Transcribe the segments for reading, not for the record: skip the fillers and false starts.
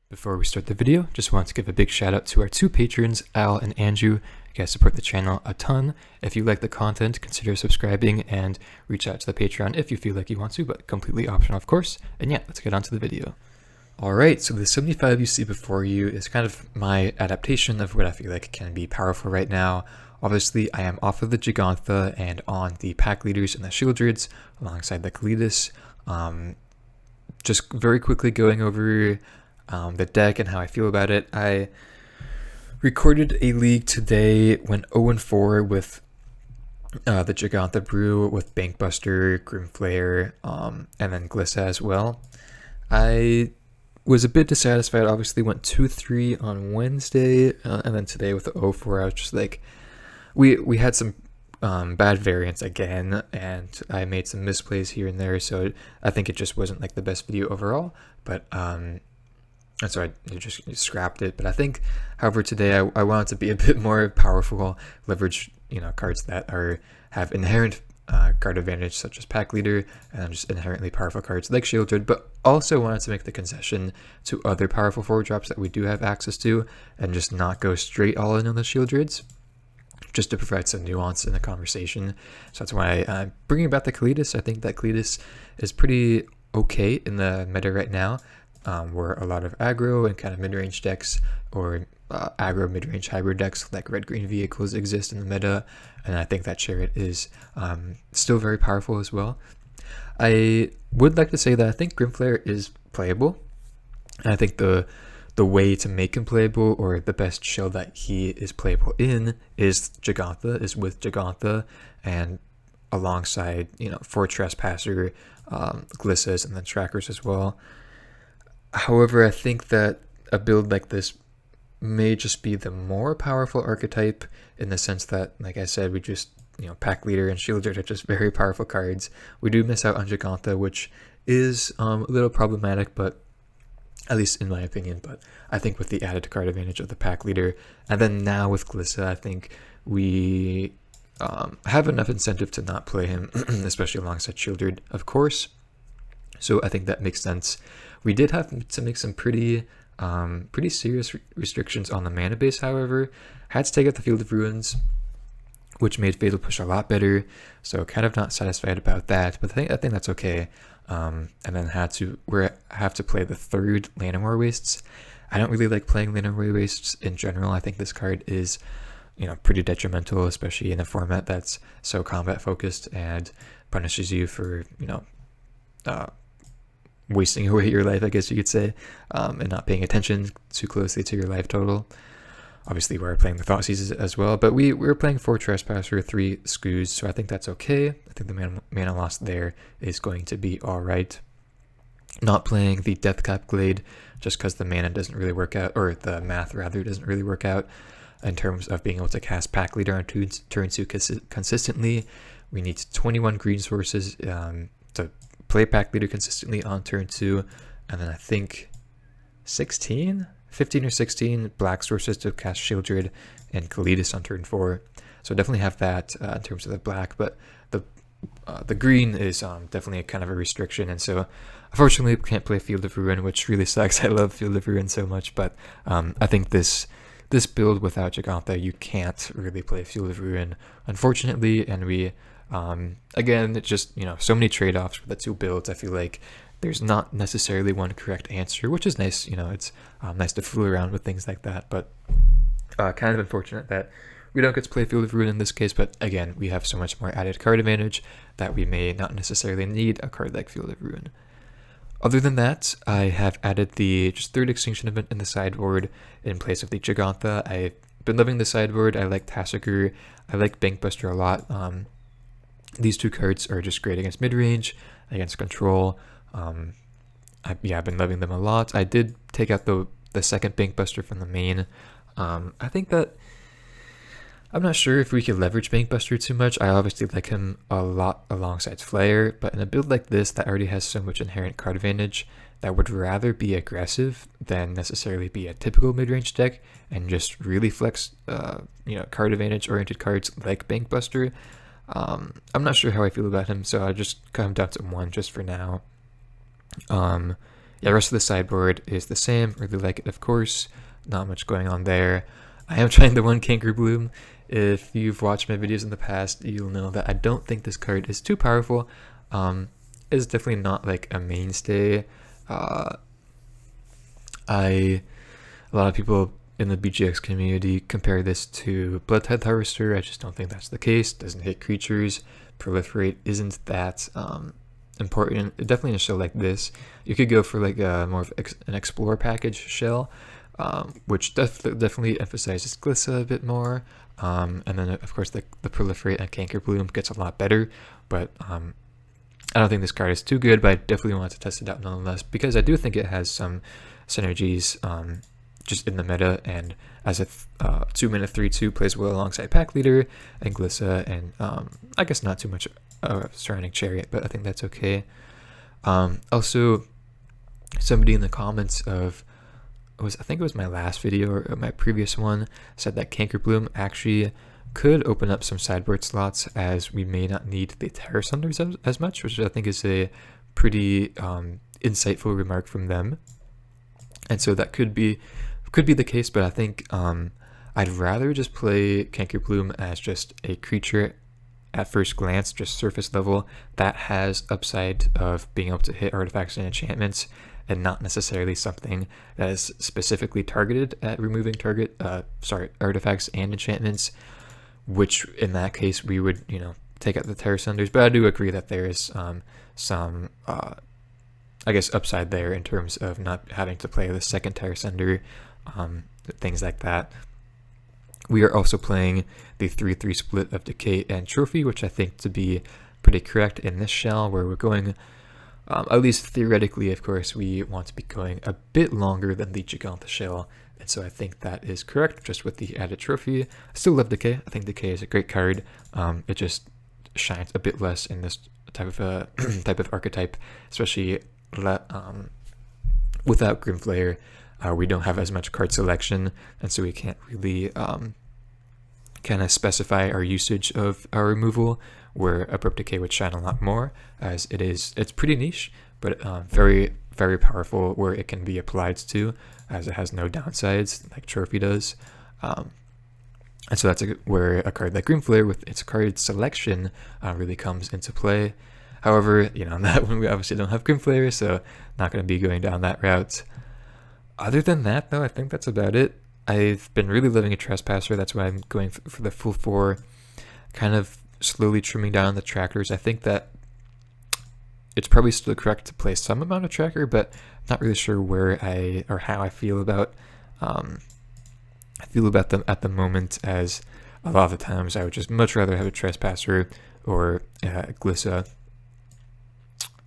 Before we start the video, just want to give a big shout out to our two patrons, Al and Andrew. You guys support the channel a ton. If you like the content, consider subscribing and reach out to the Patreon if you feel like you want to, but completely optional, of course. And yeah, let's get on to the video. Alright, so the 75 you see before you is kind of my adaptation of what I feel like can be powerful right now. Obviously, I am off of the Jegantha and on the pack leaders and the Sheoldreds alongside the Kalidas. Just very quickly going over the deck and how I feel about it. I recorded a league today, went 0-4 with the Jegantha brew with Bankbuster, Grimflayer, and then Glissa as well. I was a bit dissatisfied, obviously went 2-3 on Wednesday, and then today with the 0-4, I was just like, we had some bad variants again, and I made some misplays here and there, so I think it just wasn't like the best video overall, but and so I just scrapped it. But I think, however, today I wanted to be a bit more powerful, leverage cards that have inherent card advantage, such as Pack Leader, and just inherently powerful cards like Sheoldred, but also wanted to make the concession to other powerful 4-drops that we do have access to, and just not go straight all in on the Sheoldreds, just to provide some nuance in the conversation. So that's why I'm bringing back the Kalidas. I think that Kalidas is pretty okay in the meta right now, where a lot of aggro and kind of mid-range decks, or aggro mid-range hybrid decks like red-green vehicles exist in the meta, and I think that Chariot is still very powerful as well. I would like to say that I think Grimflayer is playable, and I think the way to make him playable, or the best shell that he is playable in, is with Jegantha, and alongside 4 Trespasser, Glissas, and then Trackers as well. However, I think that a build like this may just be the more powerful archetype, in the sense that, like I said, we just, Pack Leader and Sheoldred are just very powerful cards. We do miss out on Jegantha, which is a little problematic, but at least in my opinion. But I think with the added card advantage of the Pack Leader, and then now with Glissa, I think we have enough incentive to not play him, especially alongside Sheoldred, of course. So I think that makes sense. We did have to make some pretty serious restrictions on the mana base, however. Had to take out the Field of Ruins, which made Fatal Push a lot better, so kind of not satisfied about that, but I think that's okay. And then have to play the 3rd Llanowar Wastes. I don't really like playing Llanowar Wastes in general. I think this card is pretty detrimental, especially in a format that's so combat focused and punishes you for wasting away your life, I guess you could say, and not paying attention too closely to your life total. Obviously, we're playing the Thoughtseize as well, but we were playing 4 Trespasser, 3 Skoos, so I think that's okay. I think the mana loss there is going to be alright. Not playing the Deathcap Glade, just because the mana doesn't really work out, or the math rather doesn't really work out in terms of being able to cast Pack Leader on turn 2 consistently. We need 21 green sources to play Pack Leader consistently on turn 2, and then I think 15 or 16 black sources to cast Sheoldred and Kalidas on turn 4. So definitely have that in terms of the black, but the green is definitely kind of a restriction, and so unfortunately we can't play Field of Ruin, which really sucks. I love Field of Ruin so much, but I think this build without Jegantha, you can't really play Field of Ruin, unfortunately, and we again, it's just so many trade-offs for the two builds. I feel like there's not necessarily one correct answer, which is nice. It's nice to fool around with things like that, but kind of unfortunate that we don't get to play Field of Ruin in this case. But again, we have so much more added card advantage that we may not necessarily need a card like Field of Ruin. Other than that, I have added the 3rd Extinction event in the sideboard in place of the Jegantha. I've been loving the sideboard. I like Tassiger. I like Bankbuster a lot. These 2 cards are just great against mid-range, against control. I've been loving them a lot. I did take out the 2nd Bankbuster from the main. I think that I'm not sure if we could leverage Bankbuster too much. I obviously like him a lot alongside Flare, but in a build like this that already has so much inherent card advantage, that would rather be aggressive than necessarily be a typical mid-range deck and just really flex card advantage oriented cards like Bankbuster. I'm not sure how I feel about him, so I just cut him down to 1 just for now. yeah, the rest of the sideboard is the same. Really like it, of course. Not much going on there. I am trying the one Canker Bloom. If you've watched my videos in the past, you'll know that I don't think this card is too powerful. It's definitely not like a mainstay. A lot of people in the BGX community compare this to Bloodtithe Harvester. I just don't think that's the case. Doesn't hit creatures. Proliferate isn't that important. Definitely in a shell like this, you could go for like a more of an Explorer package shell, which definitely emphasizes Glissa a bit more. And then of course the Proliferate and Canker Bloom gets a lot better, but I don't think this card is too good, but I definitely want to test it out nonetheless, because I do think it has some synergies just in the meta, and as a 2-mana 3/2 plays well alongside Pack Leader and Glissa, and I guess not too much surrounding Chariot, but I think that's okay. Also, somebody in the comments of, I think it was my last video or my previous one, said that Canker Bloom actually could open up some sideboard slots, as we may not need the Terror Sunders as much, which I think is a pretty insightful remark from them. And so that could be the case, but I think I'd rather just play Canker Bloom as just a creature at first glance, just surface level, that has upside of being able to hit artifacts and enchantments, and not necessarily something that is specifically targeted at removing artifacts and enchantments, which in that case we would, take out the Terror Sunders. But I do agree that there is some I guess upside there in terms of not having to play the second Terror Sunder, things like that. We are also playing the 3/3 split of Decay and Trophy, which I think to be pretty correct in this shell, where we're going, at least theoretically, of course, we want to be going a bit longer than the Jegantha shell, and so I think that is correct, just with the added Trophy. I still love Decay. I think Decay is a great card. It just shines a bit less in this type of archetype, especially without Grimflayer. We don't have as much card selection, and so we can't really kind of specify our usage of our removal, where Abrupt Decay would shine a lot more, as it's pretty niche, but very, very powerful where it can be applied to, as it has no downsides like Trophy does. And so that's where a card like Grimflayer with its card selection really comes into play. However, that one we obviously don't have Grimflayer, so not going to be going down that route. Other than that, though, I think that's about it. I've been really loving a Trespasser. That's why I'm going for the full 4, kind of slowly trimming down the trackers. I think that it's probably still correct to play some amount of tracker, but I'm not really sure how I feel about them at the moment, as a lot of the times I would just much rather have a Trespasser or Glissa.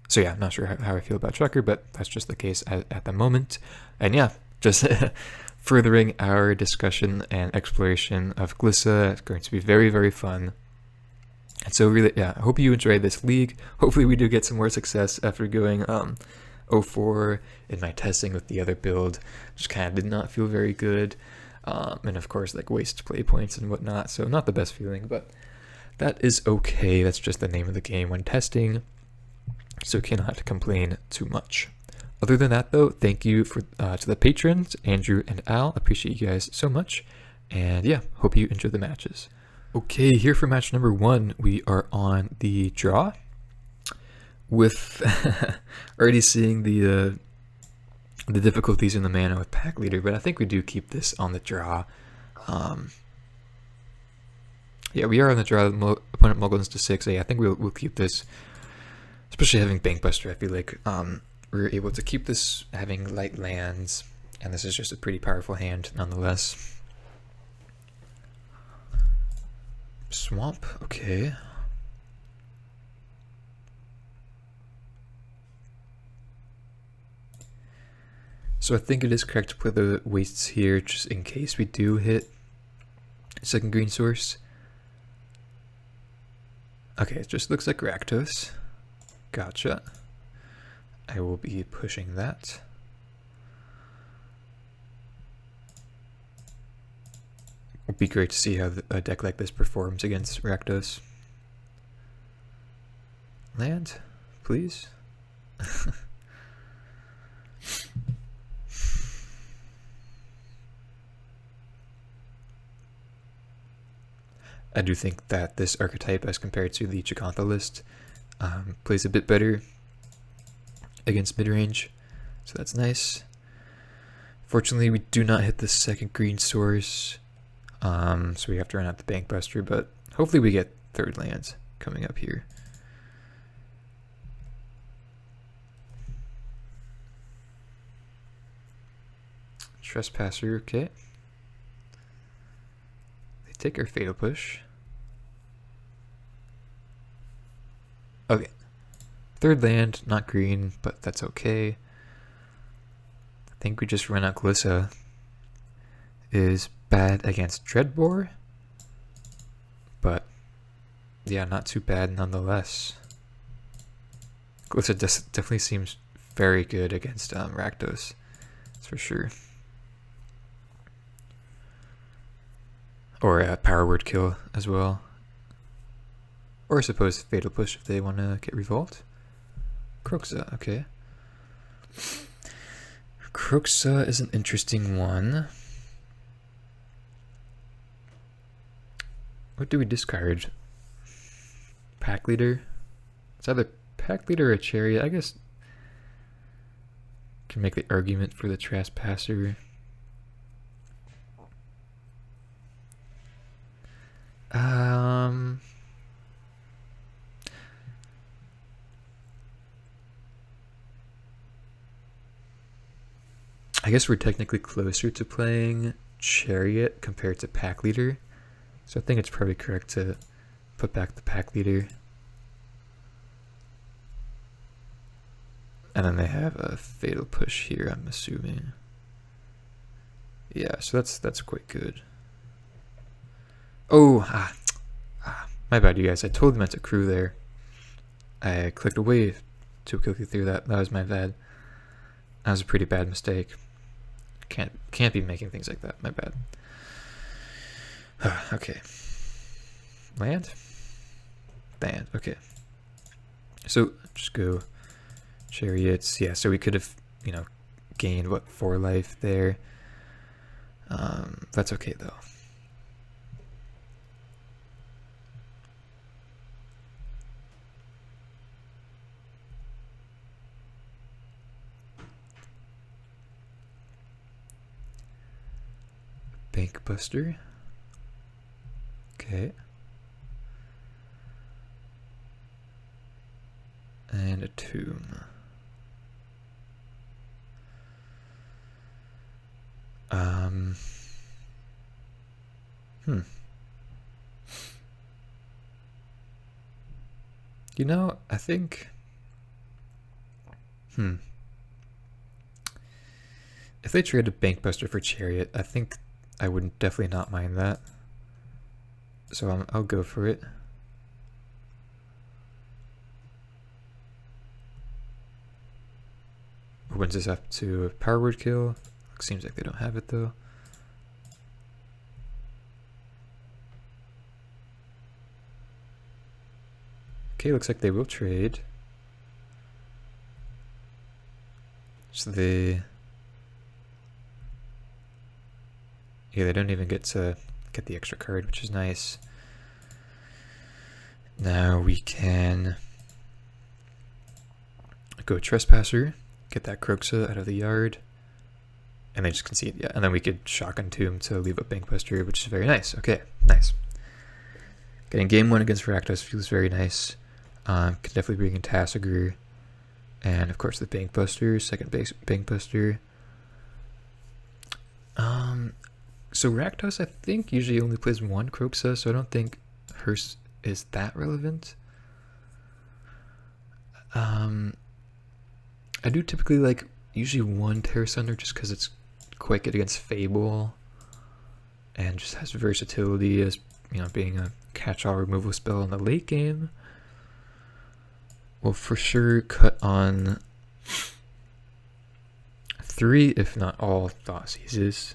So yeah, I'm not sure how I feel about tracker, but that's just the case at the moment. And yeah, just furthering our discussion and exploration of Glissa. It's going to be very, very fun. And so really, yeah, I hope you enjoyed this league. Hopefully we do get some more success after going 0-4 in my testing with the other build. Just kind of did not feel very good. And of course, like, waste play points and whatnot. So not the best feeling, but that is okay. That's just the name of the game when testing. So cannot complain too much. Other than that, though, thank you to the patrons, Andrew and Al. Appreciate you guys so much. And yeah, hope you enjoy the matches. Okay, here for match number 1, we are on the draw, with already seeing the difficulties in the mana with Pack Leader, but I think we do keep this on the draw. Yeah, we are on the draw. Opponent Bogles to 6. I think we'll keep this, especially having Bankbuster. I feel like we're able to keep this having light lands, and this is just a pretty powerful hand nonetheless. Swamp, okay. So I think it is correct to put the wastes here just in case we do hit second green source. Okay, it just looks like Rakdos. Gotcha. I will be pushing that. It would be great to see how a deck like this performs against Rakdos. Land, please. I do think that this archetype, as compared to the Jegantha list, plays a bit better against midrange, so that's nice. Fortunately, we do not hit the second green source, so we have to run out the Bankbuster, but hopefully we get third lands coming up here. Trespasser, okay. They take our Fatal Push. Okay. Third land, not green, but that's okay. I think we just run out Glissa. Is bad against Dreadbore, but yeah, not too bad nonetheless. Glissa definitely seems very good against Rakdos, that's for sure. Or a Power Word Kill as well. Or I suppose Fatal Push if they want to get Revolt. Kroxa, okay. Kroxa is an interesting one. What do we discard? Pack Leader? It's either Pack Leader or a Chariot. I guess can make the argument for the Trespasser. I guess we're technically closer to playing Chariot compared to Pack Leader, so I think it's probably correct to put back the Pack Leader. And then they have a Fatal Push here, I'm assuming. Yeah, so that's quite good. Oh, my bad, you guys. I totally meant to crew there. I clicked away too quickly through that. That was my bad. That was a pretty bad mistake. Can't be making things like that. My bad. Okay. Land? Land. Okay. So just go Chariots. Yeah. So we could have, gained what 4 life there. That's okay though. Bankbuster. Okay. And a Tomb. I think if they traded Bankbuster for Chariot, I think I would definitely not mind that. So I'll go for it. Opens this up to a Power Word Kill. Seems like they don't have it though. Okay, looks like they will trade. So they don't even get to get the extra card, which is nice. Now we can go Trespasser, get that Kroxa out of the yard, and they just concede. Yeah, and then we could Shotgun Tomb to leave up Bankbuster, which is very nice. Okay, nice. Getting game 1 against Rakdos feels very nice. Could definitely bring in Tassiger, and of course the Bankbuster, second base Bankbuster. So Rakdos, I think, usually only plays 1 Kroxa, so I don't think hers is that relevant. I do typically like usually 1 Terror Sunder just because it's quite good against Fable and just has versatility as being a catch-all removal spell in the late game. We'll for sure cut on 3, if not all, Thoughtseizes.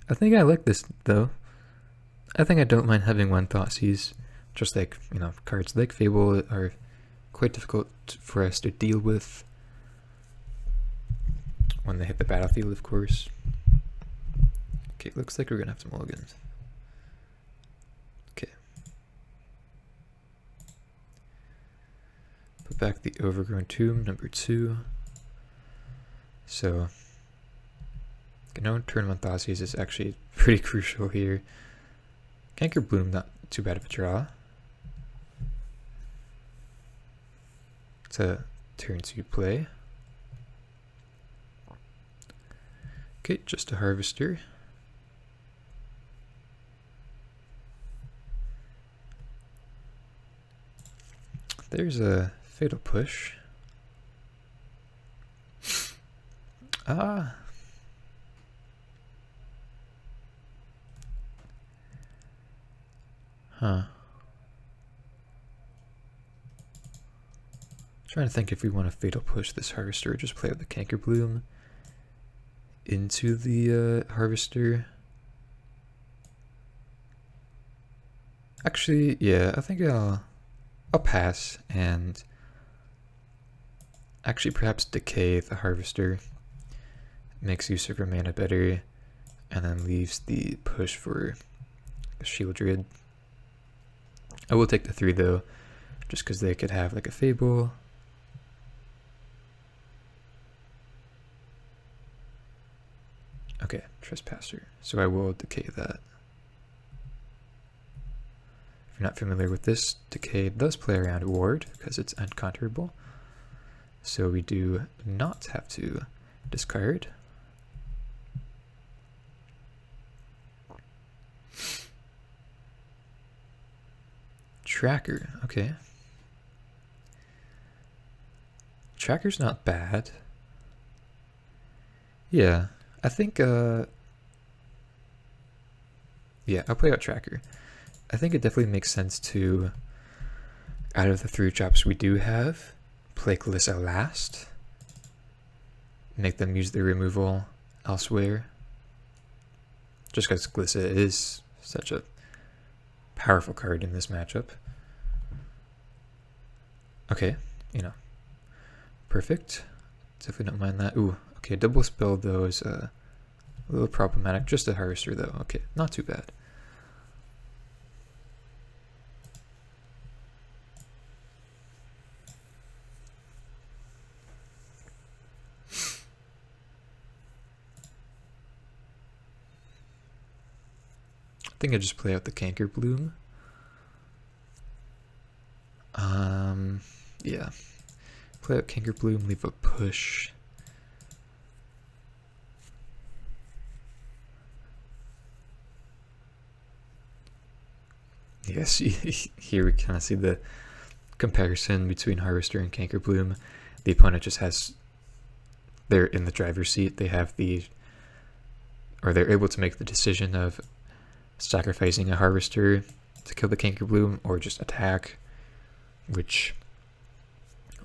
I think I like this though. I think I don't mind having 1 Thoughtseize. Just like, cards like Fable are quite difficult for us to deal with when they hit the battlefield, of course. Okay, looks like we're gonna have to mulligan. Okay. Put back the Overgrown Tomb, number 2. So, no turn 1 Thoughtseize is actually pretty crucial here. Canker Bloom, not too bad of a draw. It's a turn 2 play. Okay, just a Harvester. There's a Fatal Push. Ah. Huh. Trying to think if we want to Fatal Push this Harvester or just play with the Canker Bloom into the Harvester. Actually, yeah, I think I'll pass and actually perhaps decay the Harvester. Makes use of her mana better, and then leaves the push for the Sheoldred. I will take the 3 though, just because they could have like a Fable. Okay, Trespasser. So I will decay that. If you're not familiar with this, decay does play around Ward because it's uncounterable. So we do not have to discard. Tracker, okay. Tracker's not bad. Yeah, I think, yeah, I'll play out Tracker. I think it definitely makes sense to, out of the 3 drops we do have, play Glissa last. Make them use their removal elsewhere. Just because Glissa is such a powerful card in this matchup. Okay, you know, perfect. Definitely don't mind that. Ooh, okay, double spell though is a little problematic. Just a Harvester though. Okay, not too bad. I think I just play out the Canker Bloom. Yeah. Play out Canker Bloom, leave a push. Yes, here we kind of see the comparison between Harvester and Canker Bloom. The opponent just has, they're in the driver's seat. They have the, or they're able to make the decision of sacrificing a Harvester to kill the Canker Bloom or just attack, which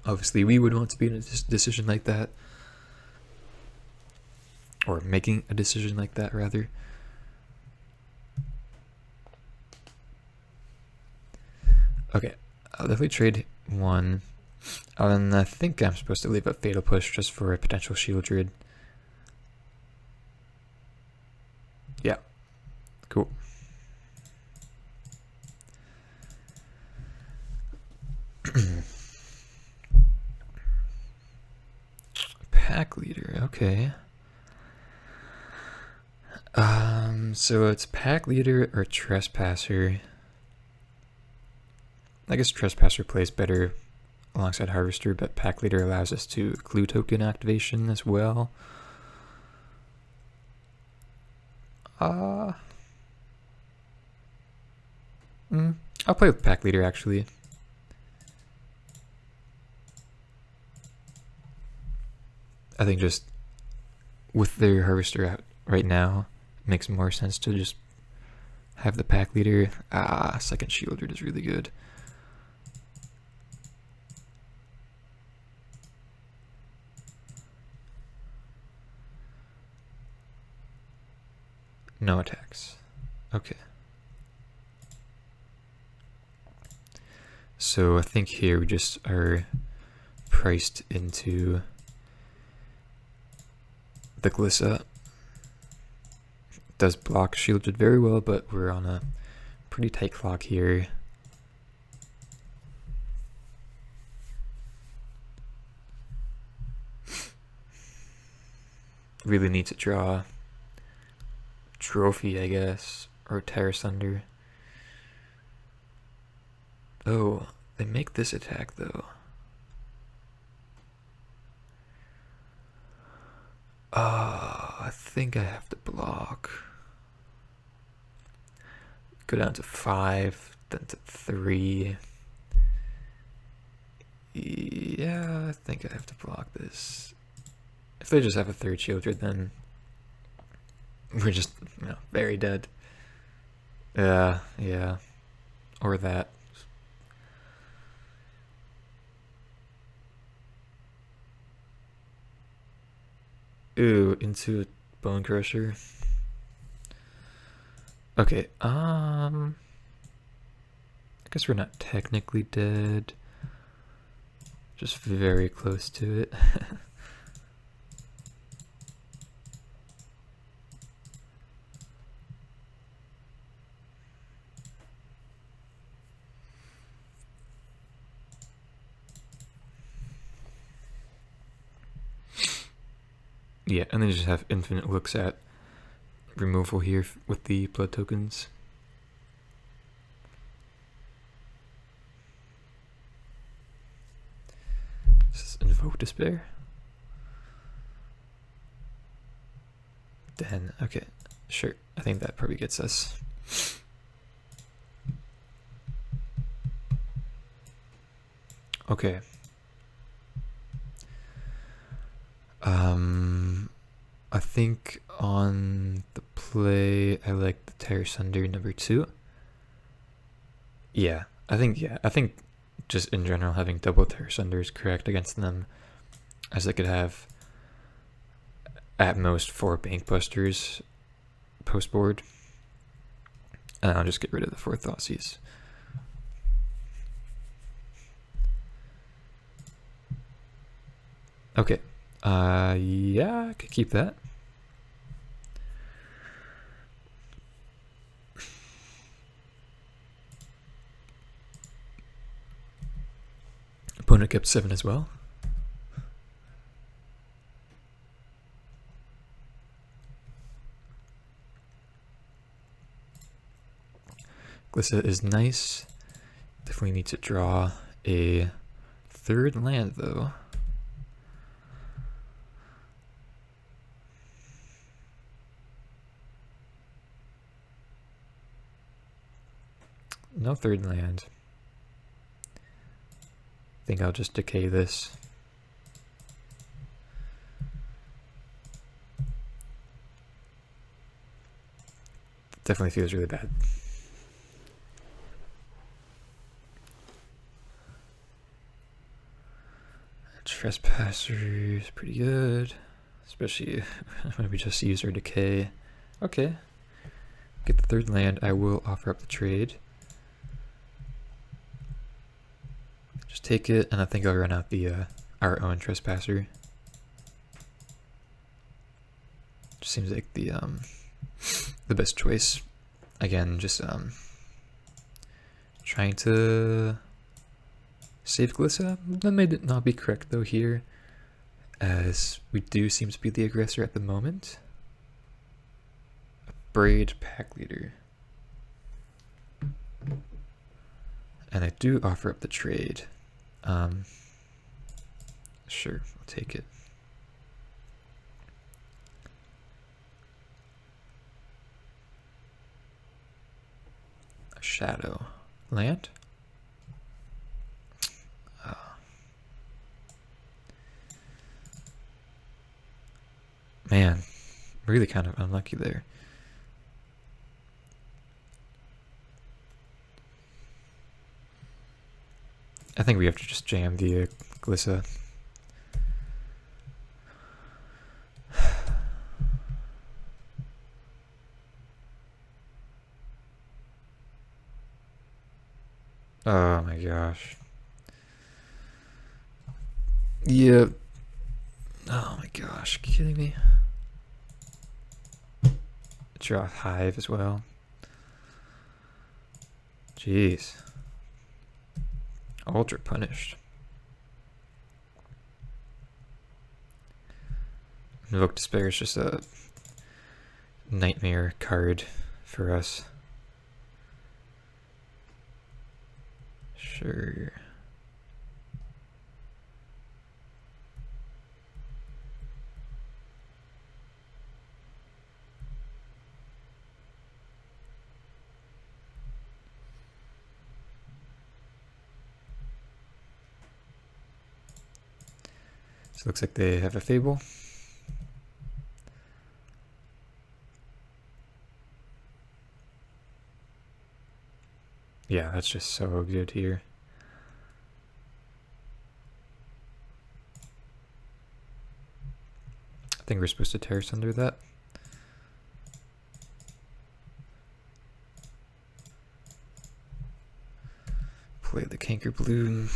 obviously we would want to be in a decision like that, or making a decision like that rather. Okay, I'll definitely trade 1, and I think I'm supposed to leave a Fatal Push just for a potential Sheoldred. Yeah, cool. Pack Leader, okay. So it's Pack Leader or Trespasser. I guess Trespasser plays better alongside Harvester, but Pack Leader allows us to Clue Token activation as well. I'll play with Pack Leader actually. I think just with their Harvester out right now, it makes more sense to just have the Pack Leader. Second Sheoldred is really good. No attacks. Okay. So I think here we just are priced into the Glissa. does block Sheoldred very well, but we're on a pretty tight clock here. Really need to draw Trophy, I guess, or Terrace Thunder. Oh, they make this attack though. I think I have to block. Go down to 5, then to 3. Yeah, I think I have to block this. If they just have a third Sheoldred, then we're just, very dead. Yeah. Or that. Ooh, into a Bone Crusher. Okay, I guess we're not technically dead. Just very close to it. Yeah, and then you just have infinite looks at removal here with the blood tokens. Just invoke despair. Then, okay, sure. I think that probably gets us. Okay. I think on the play, I like the Terrace Thunder number 2. Yeah, I think just in general having double Terrace Thunder is correct against them, as I could have at most 4 Bank Busters post board, and I'll just get rid of the 4 Thoughtseize. Okay. Yeah, I could keep that. Opponent kept 7 as well. Glissa is nice. Definitely need to draw a 3rd land though. No 3rd land. I think I'll just decay this. Definitely feels really bad. Trespasser is pretty good, especially when we just use our decay. Okay. Get the 3rd land. I will offer up the trade. Just take it, and I think I'll run out the our own Trespasser. Just seems like the best choice. Again, just trying to save Glissa. That may not be correct though here, as we do seem to be the aggressor at the moment. A Braid Pack Leader. And I do offer up the trade. Sure, I'll take it. A Shadow land. Man, really kind of unlucky there. I think we have to just jam the Glissa. Oh my gosh. Yeah. Oh my gosh, kidding me? draw Hive as well. Jeez. Ultra punished. Invoke Despair is just a nightmare card for us. Sure. So it looks like they have a Fable. Yeah, that's just so good here. I think we're supposed to terrace under that. Play the Canker Blue.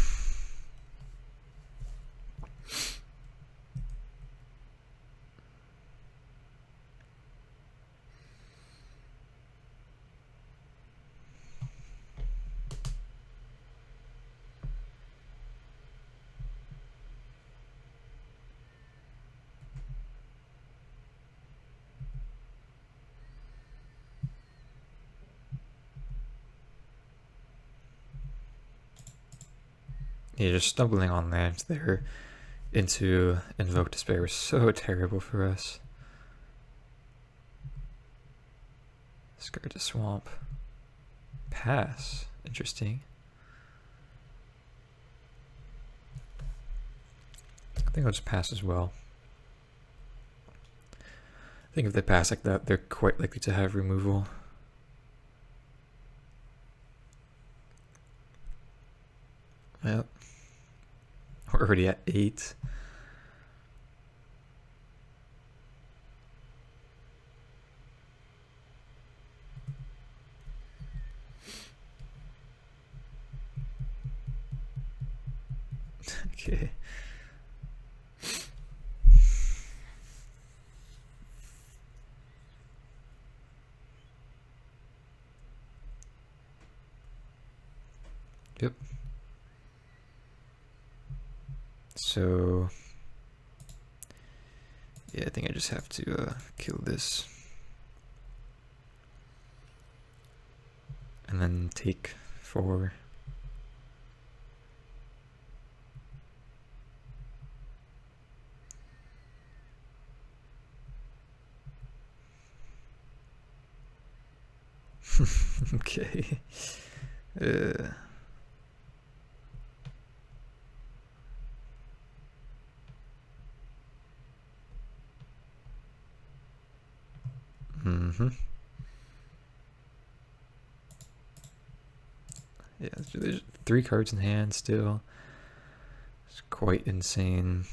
Yeah, just stumbling on lands there into Invoke Despair was so terrible for us. Skirt the Swamp. Pass. Interesting. I think I'll just pass as well. I think if they pass like that, they're quite likely to have removal. Yep. We're already at 8. Okay. Yep. So, yeah, I think I just have to kill this. And then take 4. Okay. Yeah, there's 3 cards in hand still. It's quite insane.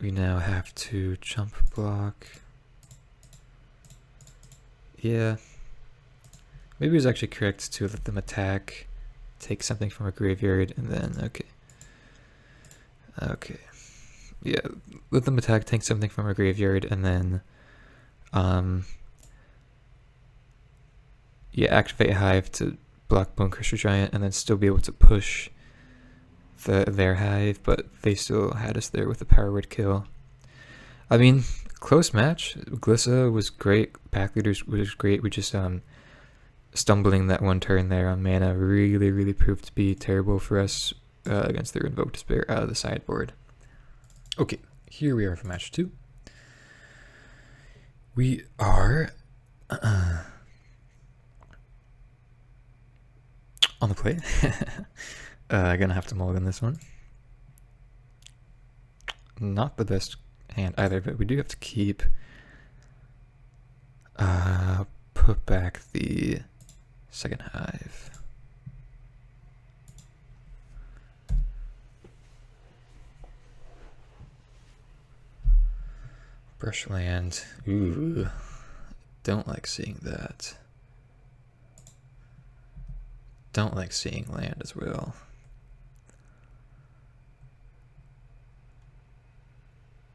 We now have to jump block. Yeah. Maybe it was actually correct to let them attack, take something from a graveyard, and then, okay. Okay. Yeah, let them attack, take something from a graveyard, and then, yeah, activate Hive to block Bone Crusher Giant, and then still be able to push their Hive, but they still had us there with a power word kill. I mean, close match. Glissa was great. Pack Leaders was great. We just stumbling that one turn there on mana really proved to be terrible for us against their Invoke Despair out of the sideboard. Okay, here we are for match 2. We are on the play. Gonna have to mulligan this one. Not the best hand either, but we do have to keep put back the second Hive. Brush land. Ooh, don't like seeing that. Don't like seeing land as well.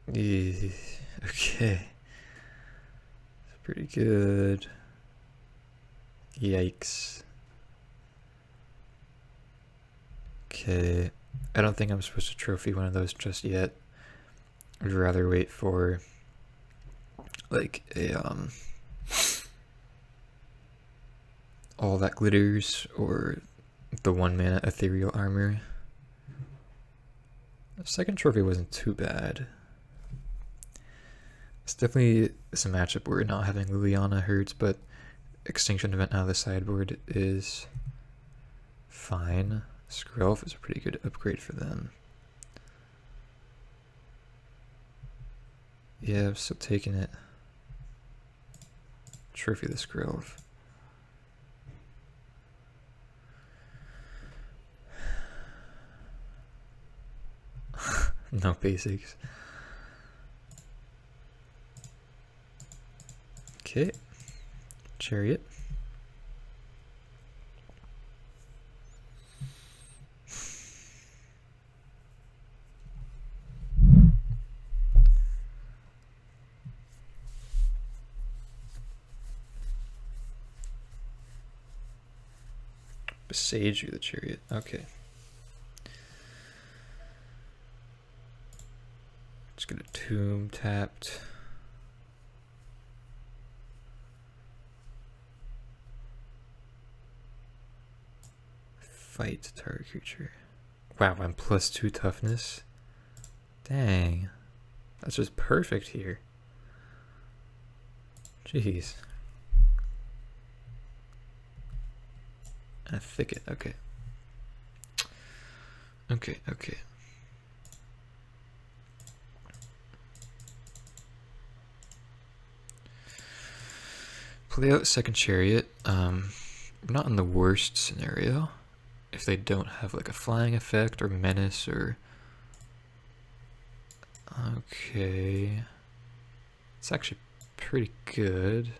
Okay. pretty good. Yikes. Okay, I don't think I'm supposed to trophy one of those just yet. I'd rather wait for like a all that glitters or the 1-mana ethereal armor. The second trophy wasn't too bad. It's definitely a matchup where not having Liliana hurts, but Extinction Event out of the sideboard is fine. Skrelv is a pretty good upgrade for them. Yeah, I'm still taking it. Trophy the Skrelv. No basics. Okay. Chariot. Besage you the chariot. Okay. Just get a tomb tapped. Fight target creature. Wow, I'm +2 toughness. Dang. That's just perfect here. Jeez. A thicket, okay. Okay. Play out second chariot. We're not in the worst scenario. If they don't have like a flying effect or menace or... Okay. It's actually pretty good.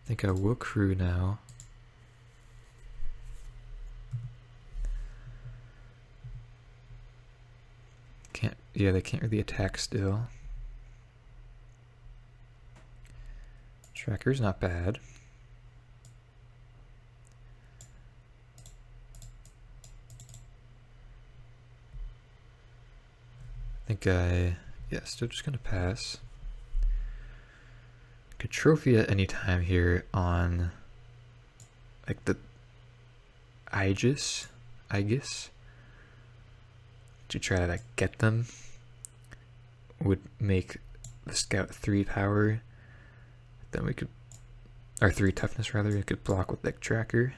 I think I will crew now. Yeah, they can't really attack still. Tracker's not bad. Yeah, still just gonna pass. Could trophy at any time here on like the Aegis, to try to like get them. Would make the scout 3 power. Then we could, or 3 toughness rather. We could block with like tracker.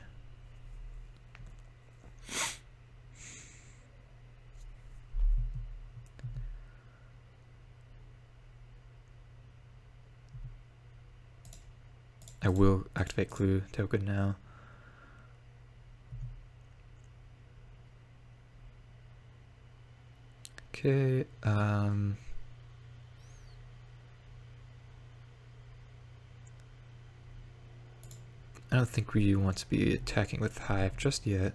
I will activate clue token now. Okay, I don't think we want to be attacking with Hive just yet.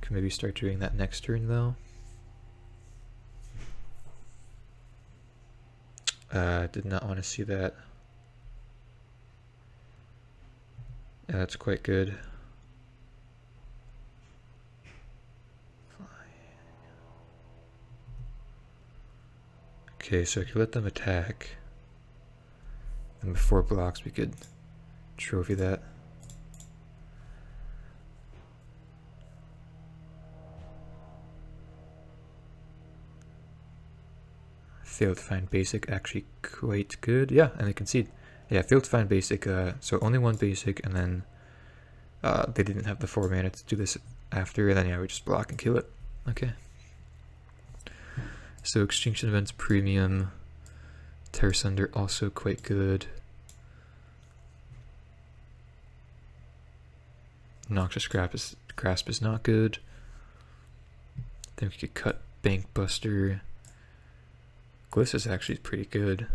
Could maybe start doing that next turn though. Did not want to see that. Yeah, that's quite good. Okay, so I could let them attack. And before blocks we could trophy that. Failed to find basic, actually quite good. Yeah, and they concede. Yeah, failed to find basic, so only 1 basic, and then they didn't have the 4 mana to do this after, and then yeah, we just block and kill it. Okay. So Extinction Events Premium, Terror Sunder also quite good. Noxious Grasp is not good. Then we could cut Bank Buster. Gliss is actually pretty good.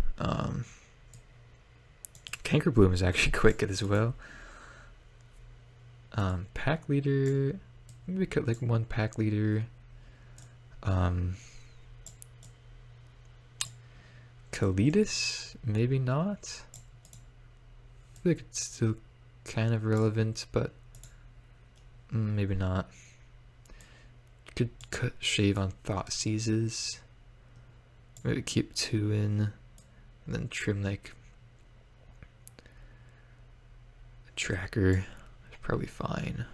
Canker Bloom is actually quite good as well. Pack Leader, maybe cut like one pack leader. Kalidas? Maybe not. I feel like it's still kind of relevant, but maybe not. Could shave on Thought Seizes. Maybe keep 2 in, and then trim like a tracker. It's probably fine.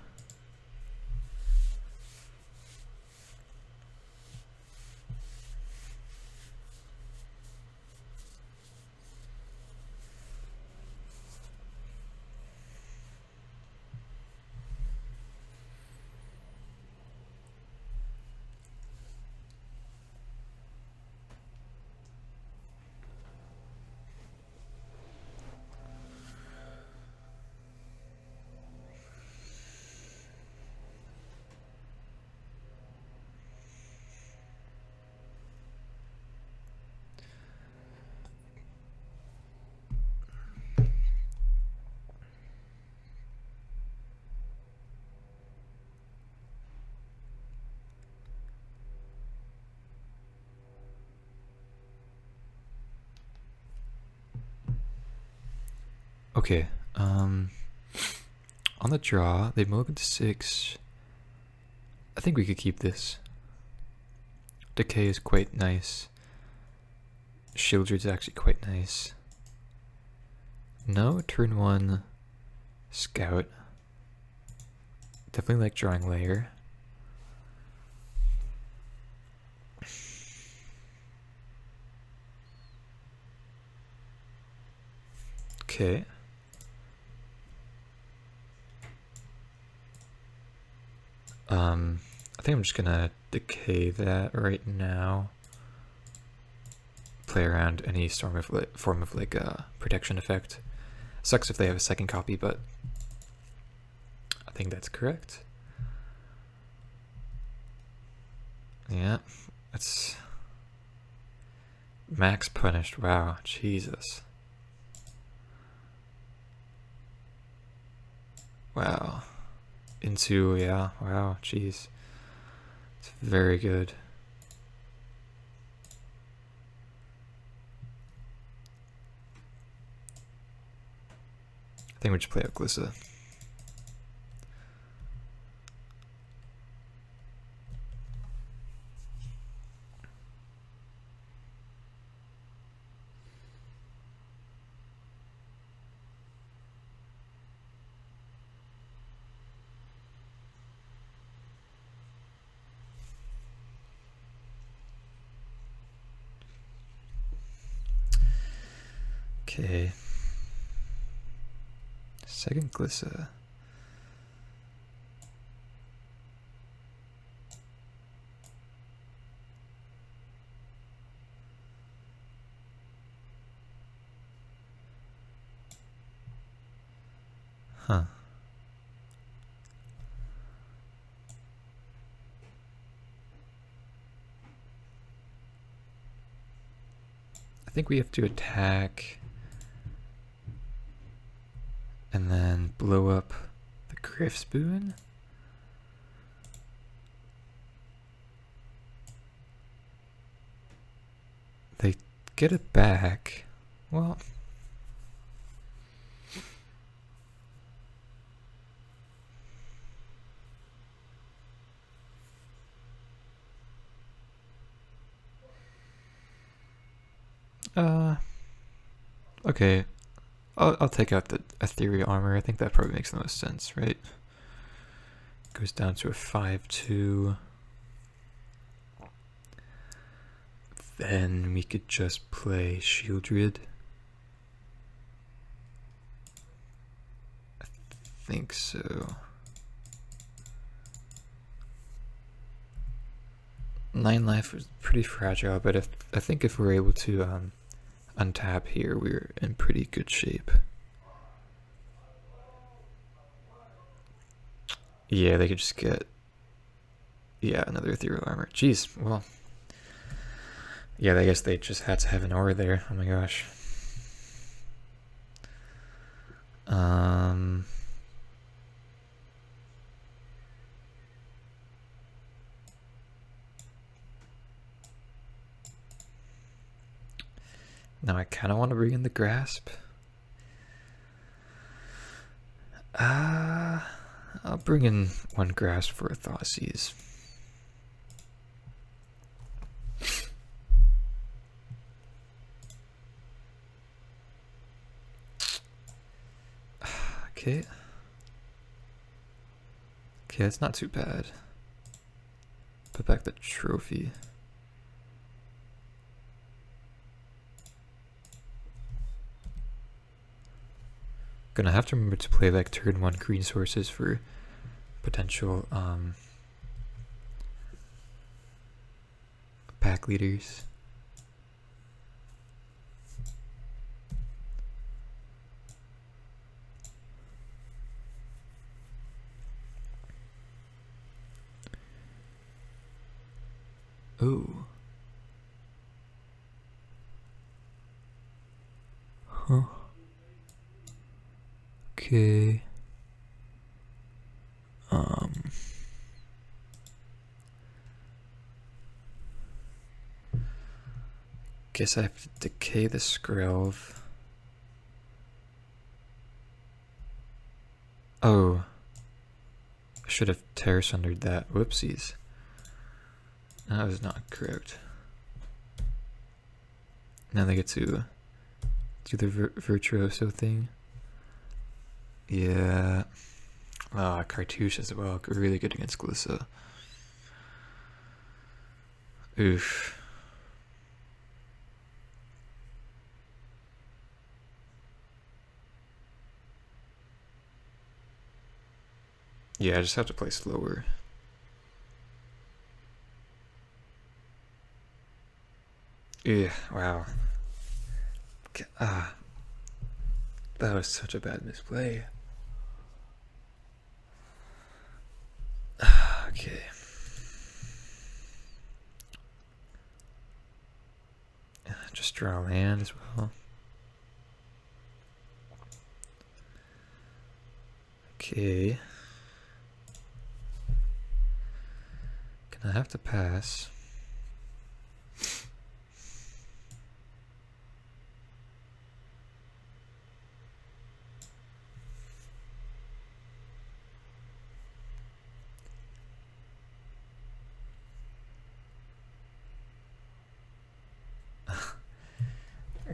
Okay, on the draw, they mulligan to 6. I think we could keep this. Decay is quite nice. Sheoldred's actually quite nice. No, turn 1, Scout. Definitely like drawing layer. Okay. I think I'm just gonna decay that right now. Play around any form of like protection effect. Sucks if they have a second copy, but I think that's correct. Yeah, that's max punished. Wow, Jesus. Wow. Into, yeah, wow, jeez. It's very good. I think we just play out Glissa. Okay. Second Glissa. Huh. I think we have to attack and then blow up the Griff Spoon. They get it back. Well, okay. I'll take out the ethereal armor. I think that probably makes the most sense, right? Goes down to a 5/2. Then we could just play Sheoldred. I think so. 9 life was pretty fragile, but I think if we're able to untap here, we're in pretty good shape. Yeah, they could just get, yeah, another ethereal armor. Jeez, well, yeah, I guess they just had to have an aura there. Oh my gosh. Now I kind of want to bring in the Grasp. I'll bring in one Grasp for a Thoughtseize. Okay. Okay, it's not too bad. Put back the trophy. Gonna have to remember to play like turn 1 green sources for potential pack leaders. Oh. Huh. Okay. Guess I have to decay the Skrelv. Oh. I should have Terror Sundered that. Whoopsies. That was not correct. Now they get to do the Virtuoso thing. Yeah. Ah, Cartouche as well. Really good against Glissa. Oof. Yeah, I just have to play slower. Yeah, wow. That was such a bad misplay. Okay. Just draw land as well. Okay. Gonna have to pass.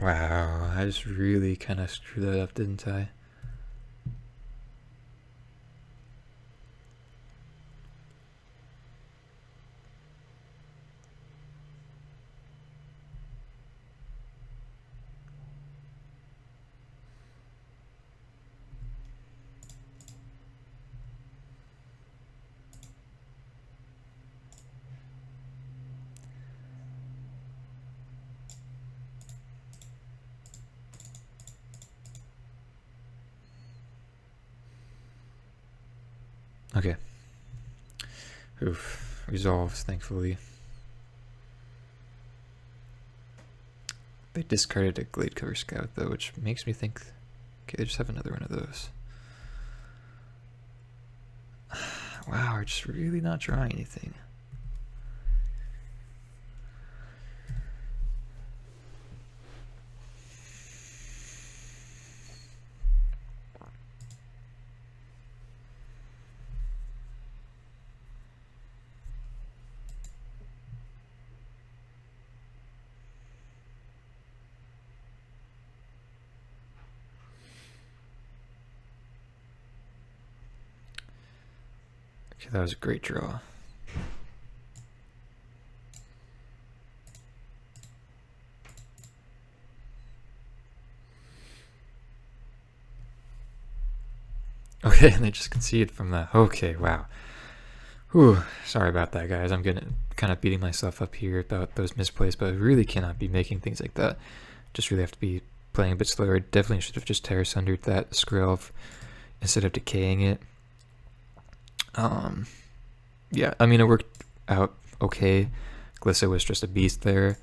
Wow, I just really kind of screwed that up, didn't I? Okay. Oof. Resolves, thankfully. They discarded a Glade Cover Scout, though, which makes me think... Okay, they just have another one of those. Wow, we're just really not drawing anything. Okay, that was a great draw. Okay, and they just conceded from that. Okay, wow. Whew, sorry about that, guys. I'm getting kind of beating myself up here about those misplays, but I really cannot be making things like that. Just really have to be playing a bit slower. Definitely should have just Terror Sundered that Skrelv instead of decaying it. Yeah, I mean, it worked out okay. Glissa was just a beast there.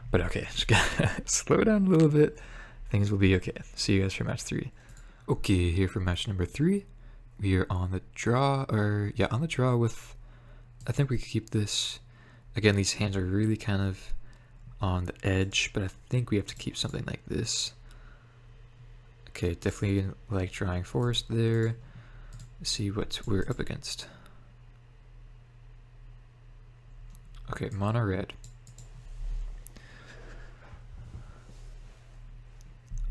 But okay, just gotta slow down a little bit. Things will be okay. See you guys for match 3. Okay, here for match number 3. We are on the draw, on the draw with... I think we could keep this... Again, these hands are really kind of on the edge, but I think we have to keep something like this. Okay, definitely like drawing forest there. Let's see what we're up against. Okay, mono red.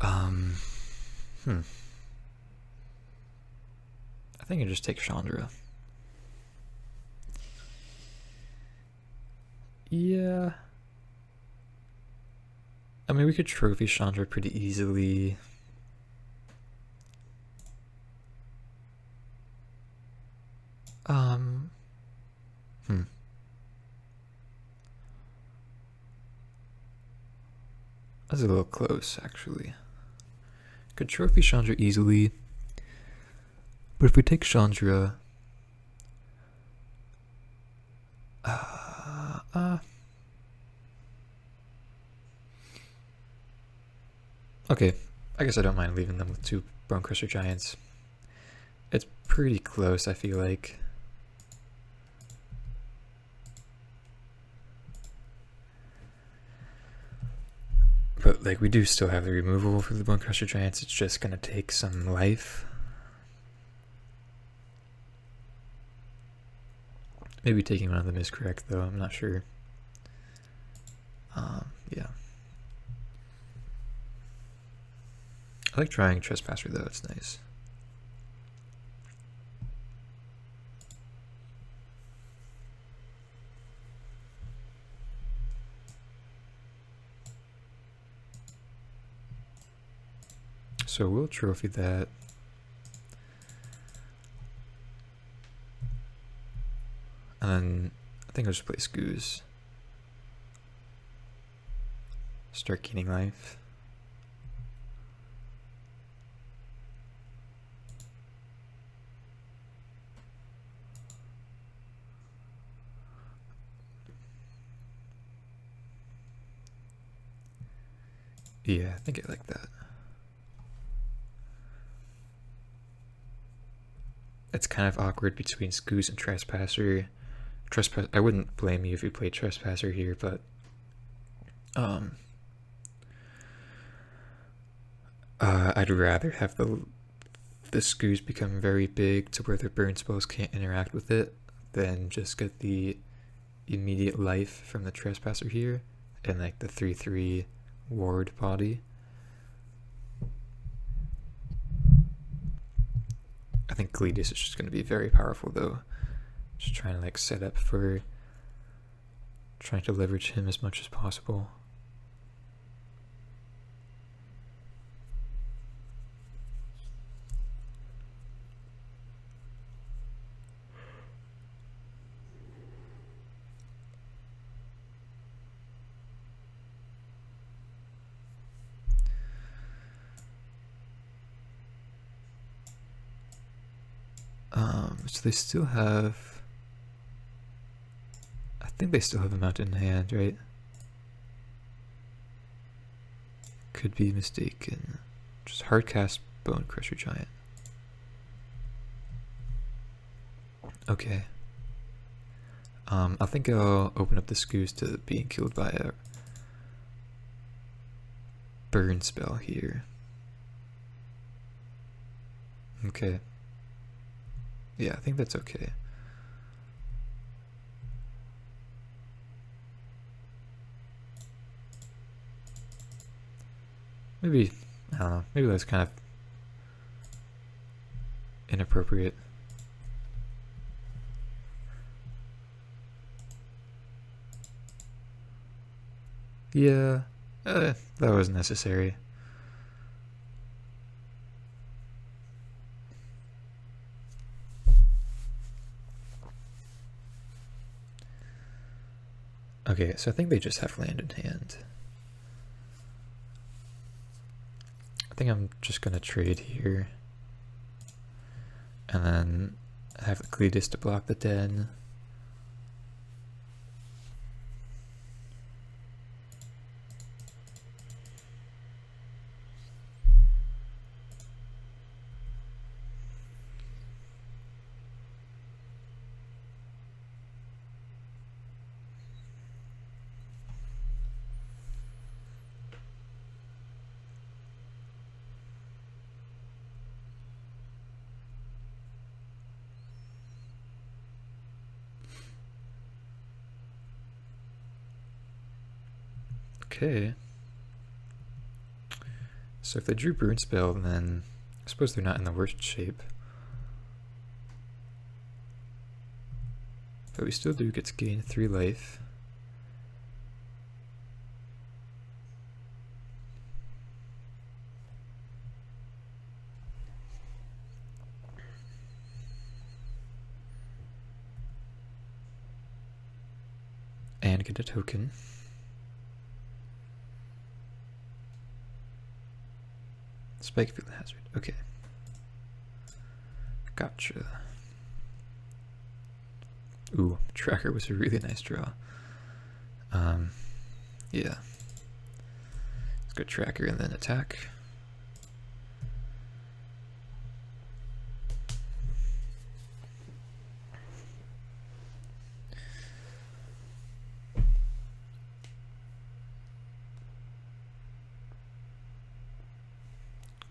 I think I just take Chandra. Yeah. I mean, we could trophy Chandra pretty easily. That's a little close, actually. Could trophy Chandra easily. But if we take Chandra... okay, I guess I don't mind leaving them with 2 Bonecrusher Giants. It's pretty close, I feel like. But, like, we do still have the removal for the Bonecrusher Giants. It's just gonna take some life. Maybe taking one of them is correct, though. I'm not sure. Yeah. I like trying Trespasser, though. It's nice. So we'll trophy that. And then I think I'll just play Scoos. Start gaining life. Yeah, I think I like that. It's kind of awkward between Scoos and Trespasser. I wouldn't blame you if you played Trespasser here, but I'd rather have the Scoos become very big to where their burn spells can't interact with it than just get the immediate life from the Trespasser here and like the 3/3 ward body. I think Gleedus is just going to be very powerful though. Just trying to like set up for trying to leverage him as much as possible. So they still have, I think they still have a mountain in hand, right? Could be mistaken. Just hardcast Bonecrusher Giant. Okay. I think I'll open up the Scoos to being killed by a burn spell here. Okay. Yeah, I think that's okay. Maybe, I don't know, maybe that's kind of inappropriate. Yeah, that was necessary. Okay, so I think they just have land in hand. I think I'm just gonna trade here. And then have the Gleedus to block the den. Okay. So if they drew Burn Spell, then I suppose they're not in the worst shape. But we still do get to gain 3 life. And get a token. Spike Field Hazard. Okay. Gotcha. Ooh, Tracker was a really nice draw. Yeah. Let's go Tracker and then attack.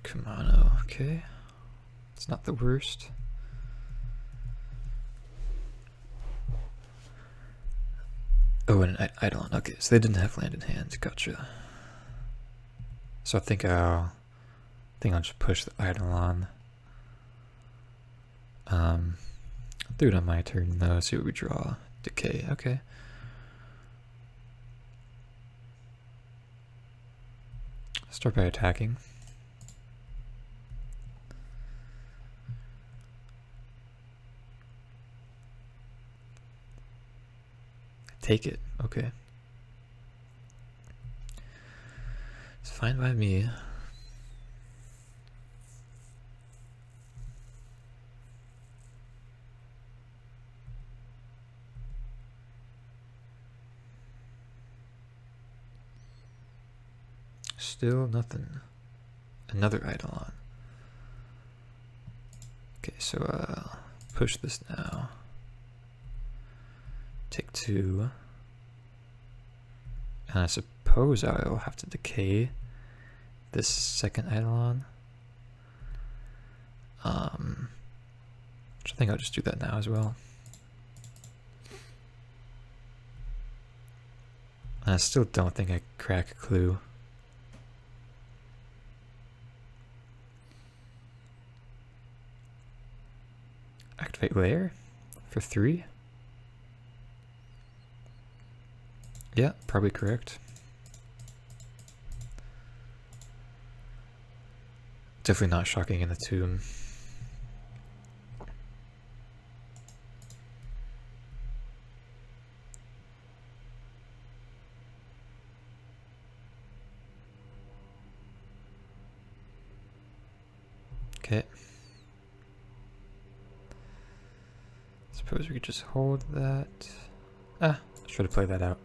Kamano, okay. It's not the worst. Oh, and an Eidolon. Okay, so they didn't have land in hand. Gotcha. So I think I'll just push the Eidolon. Do it on my turn though. See what we draw. Decay. Okay. Start by attacking. Take it. Okay. It's fine by me. Still nothing. Another Eidolon. Okay, so push this now. Take 2. And I suppose I'll have to decay this second Eidolon. Which I think I'll just do that now as well. And I still don't think I crack a clue. Activate Lair for 3. Yeah, probably correct. Definitely not shocking in the tomb. Okay. Suppose we could just hold that. I should have played that out.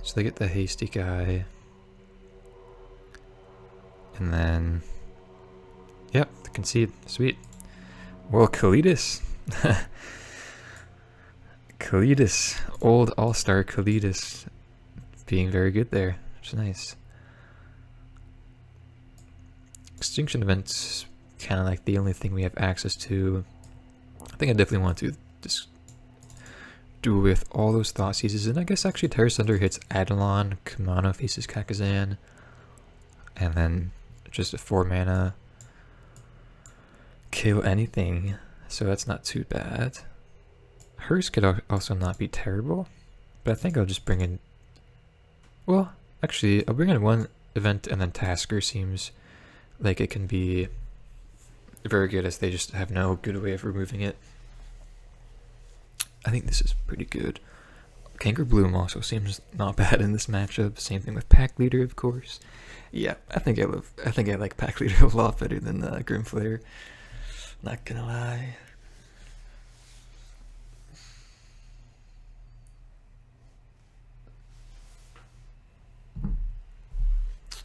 So they get the hasty guy. And then, yep, the concede. Sweet. Well, Kalidas. Kalidas. Old all-star Kalidas. Being very good there. Which is nice. Extinction events kind of like the only thing we have access to. I think I definitely want to just do with all those Thought Seizes, and I guess actually Terror Thunder hits Eidolon, Kamano faces Kakazan, and then just a 4 mana kill anything, so that's not too bad. Hers could also not be terrible, but I think I'll just bring in, well, actually I'll bring in 1 event, and then Tasker seems like it can be very good as they just have no good way of removing it. I think this is pretty good. Kanker Bloom also seems not bad in this matchup. Same thing with Pack Leader, of course. Yeah, I think I like Pack Leader a lot better than Grimflayer. Not gonna lie.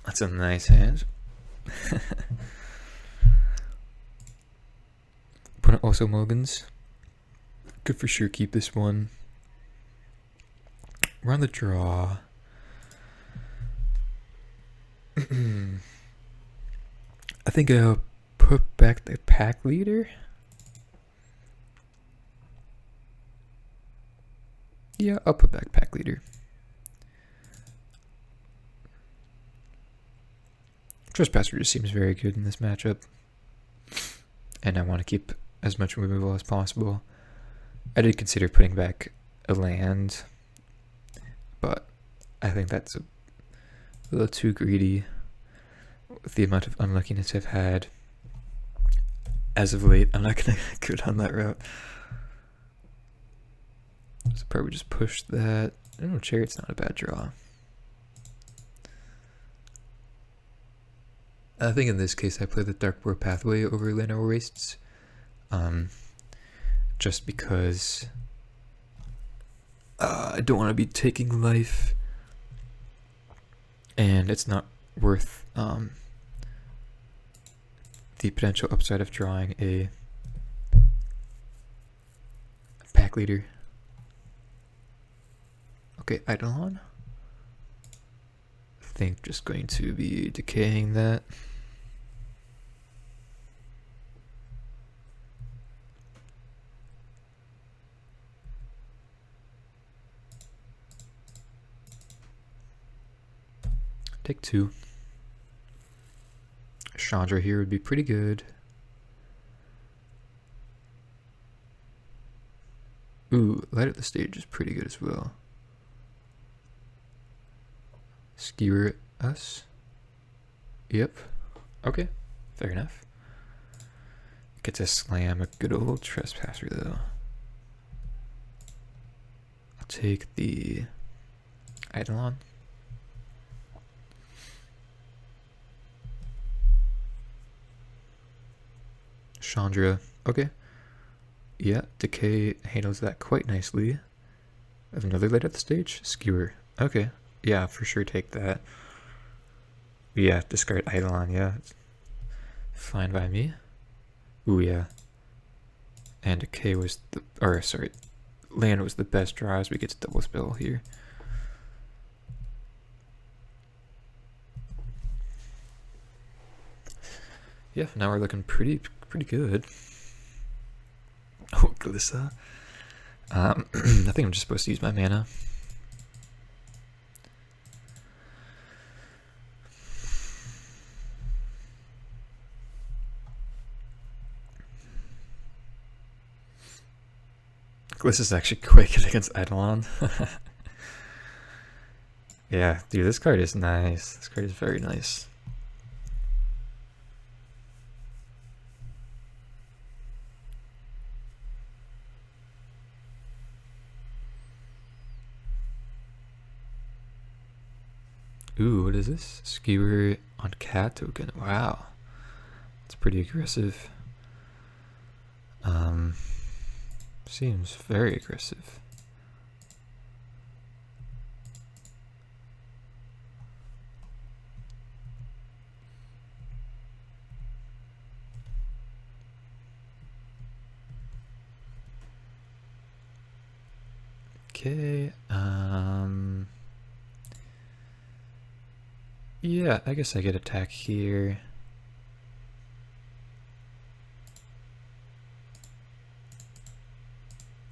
That's a nice hand. Opponent also mulligans. Could for sure keep this one. We're on the draw. I think I'll put back the Pack Leader. Yeah, I'll put back Pack Leader. Trespasser just seems very good in this matchup. And I want to keep as much removal as possible. I did consider putting back a land, but I think that's a little too greedy with the amount of unluckiness I've had as of late. I'm not going to go down that route. So probably just push that. Oh, Chariot's not a bad draw. I think in this case I play the Darkboar Pathway over Llanowar Wastes. Just because I don't want to be taking life, and it's not worth the potential upside of drawing a pack leader. Okay, Eidolon. I think just going to be decaying that. Take 2. Chandra here would be pretty good. Ooh, Light Up the Stage is pretty good as well. Skewer us. Yep. Okay, fair enough. Get to slam a good old Trespasser though. I'll take the Eidolon. Chandra, okay. Yeah, Decay handles that quite nicely. I have another Light Up the Stage. Skewer, okay. Yeah, for sure take that. Yeah, discard Eidolon, yeah. It's fine by me. Ooh, yeah. And Decay was the, or sorry, land was the best draw as we get to double spell here. Yeah, now we're looking pretty good. Oh, Glissa. I think I'm just supposed to use my mana. Glissa's actually quite good against Eidolon. Yeah, dude, this card is nice. This card is very nice. Ooh, what is this? Skewer on cat token. Wow. It's pretty aggressive. Seems very aggressive. Okay, yeah, I guess I get attack here.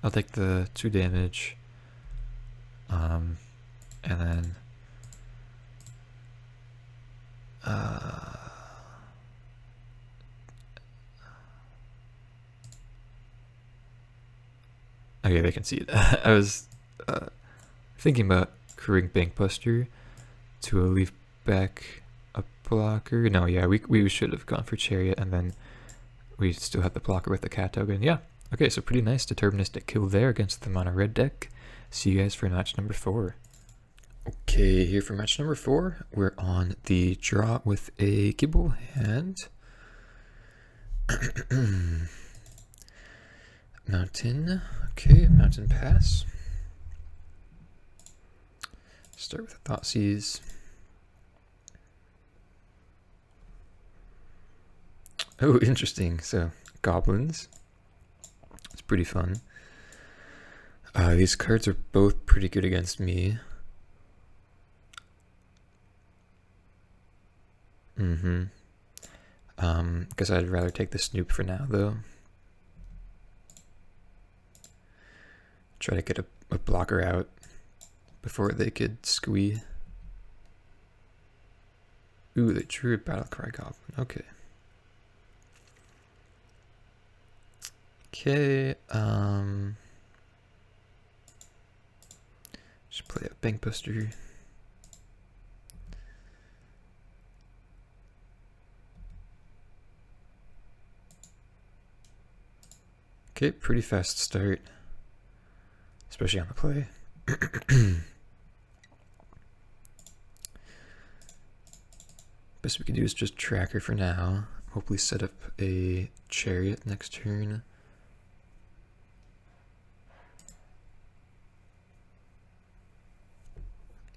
I'll take the 2 damage, and then okay, they can see it. I was thinking about crewing Bankbuster to leave back a blocker. No, yeah, we should have gone for Chariot, and then we still have the blocker with the cat token. Yeah. Okay, so pretty nice deterministic kill there against the mono red deck. See you guys for match number 4. Okay, here for match number 4, we're on the draw with a Kibble hand. Mountain, okay, Mountain Pass. Start with a Thoughtseize. Oh, interesting. So, Goblins. It's pretty fun. These cards are both pretty good against me. Because I'd rather take the Snoop for now, though. Try to get a blocker out before they could squee. Ooh, they drew a Battlecry Goblin. Okay. Okay, just play a Bank Buster. Okay, pretty fast start, especially on the play. Best we can do is just track her for now. Hopefully set up a chariot next turn.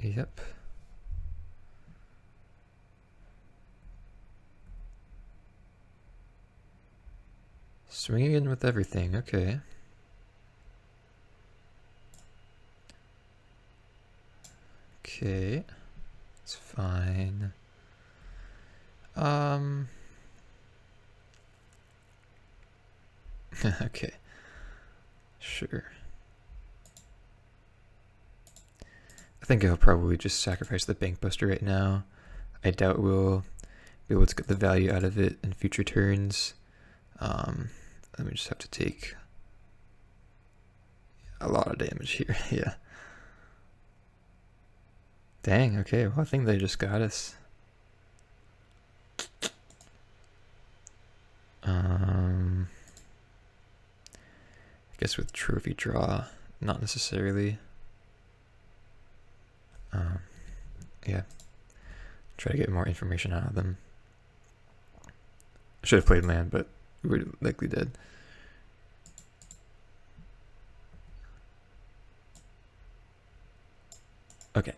Yep. Swinging in with everything, okay. Okay, it's fine. Okay, sure. I think I'll probably just sacrifice the Bank Buster right now. I doubt we'll be able to get the value out of it in future turns. Let me just have to take a lot of damage here. Yeah. Dang, okay, well I think they just got us. I guess with trophy draw, not necessarily. Yeah. Try to get more information out of them. I should have played land, but we were likely dead. Okay.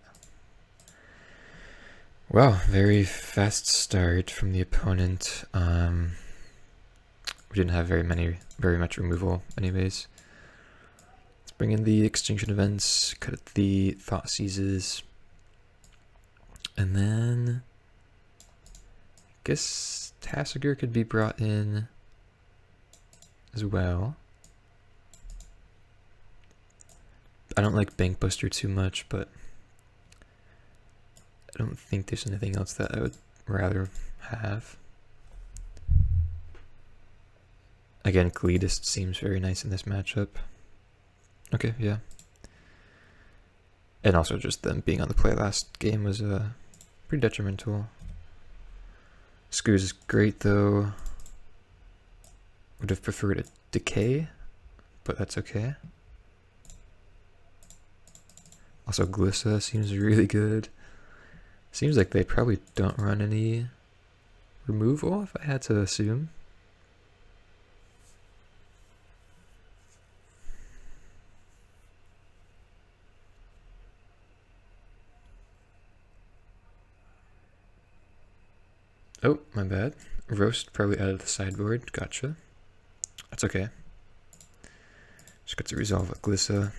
Wow, very fast start from the opponent. We didn't have very much removal anyways. Let's bring in the extinction events, cut the thought seizes, and then I guess Tassiger could be brought in as well. I don't like Bank Buster too much, but I don't think there's anything else that I would rather have. Again, Cletus seems very nice in this matchup. Okay, yeah. And also just them being on the play last game was pretty detrimental. Screws is great though. Would have preferred a Decay, but that's okay. Also Glissa seems really good. Seems like they probably don't run any removal, if I had to assume. Oh, my bad. Roast probably out of the sideboard. Gotcha. That's okay. Just got to resolve a Glissa.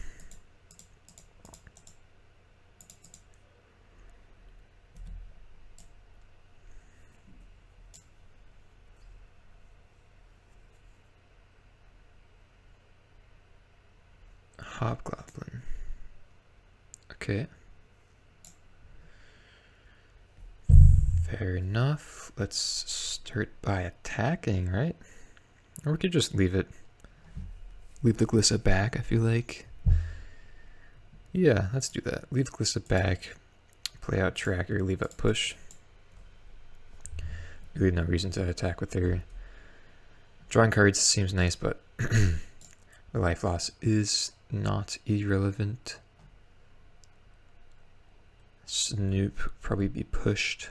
Hobgoblin. Okay. Fair enough. Let's start by attacking, right? Or we could just leave it. Leave the Glissa back, I feel like. Yeah, let's do that. Leave Glissa back. Play out Tracker, leave up Push. Really no reason to attack with her. Drawing cards seems nice, but the life loss is not irrelevant. Snoop probably be pushed.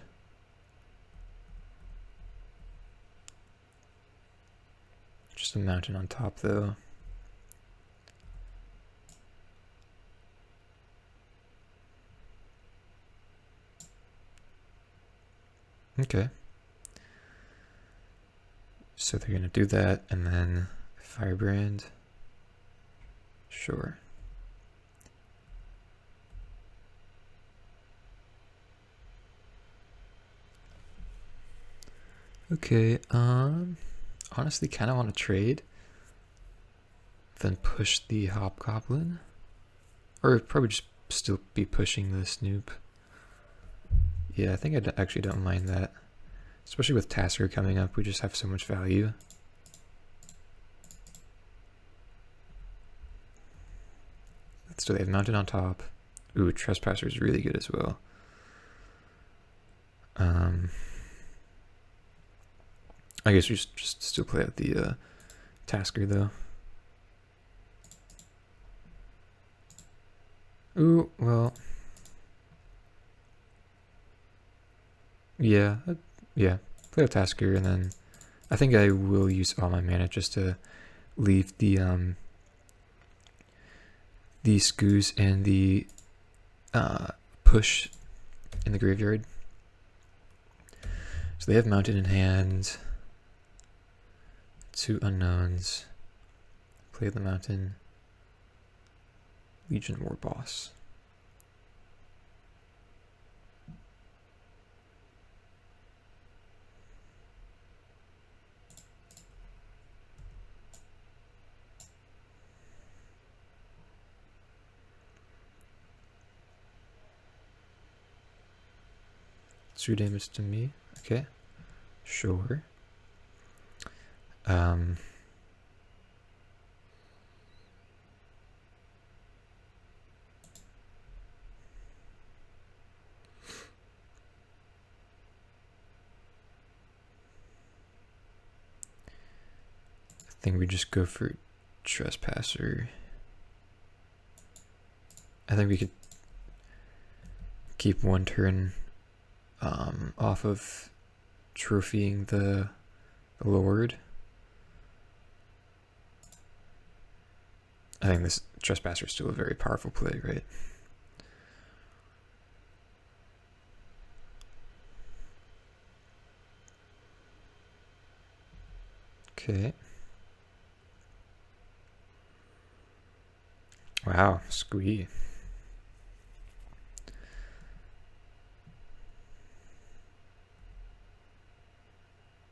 Just a mountain on top though. Okay. So they're gonna do that and then Firebrand. Sure. Okay, honestly kind of want to trade. Then push the Hobgoblin. Or probably just still be pushing the Snoop. Yeah, I think I actually don't mind that. Especially with Tasker coming up, we just have so much value. So they have Mountain on top. Ooh, Trespasser is really good as well. I guess we should just still play out the Tasker though. Ooh, well. Yeah, yeah. Play out Tasker, and then I think I will use all my mana just to leave the Scoos and the push in the graveyard. So they have Mountain in hand. 2 unknowns. Play the Mountain. Legion War Boss. Two damage to me. Okay. Sure. I think we just go for Trespasser. I think we could keep one turn off of trophying the Lord. I think this Trespasser is still a very powerful play, right? Okay. Wow, squee.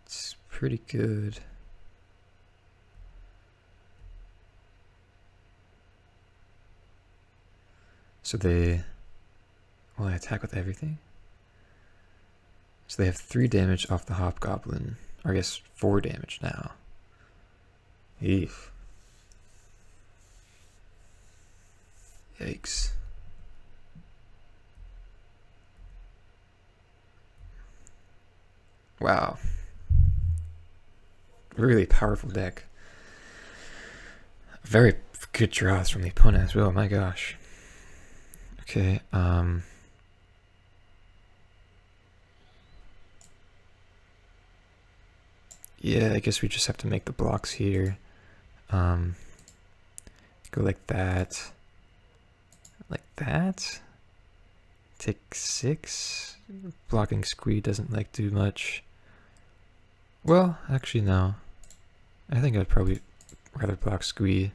It's pretty good. So they, well, I attack with everything. So they have 3 damage off the Hobgoblin, or I guess 4 damage now. Eef. Yikes. Wow. Really powerful deck. Very good draws from the opponent as well, my gosh. Okay, yeah, I guess we just have to make the blocks here. Go like that. Like that. Take 6. Blocking squee doesn't like do much. Well, actually no. I think I'd probably rather block squee.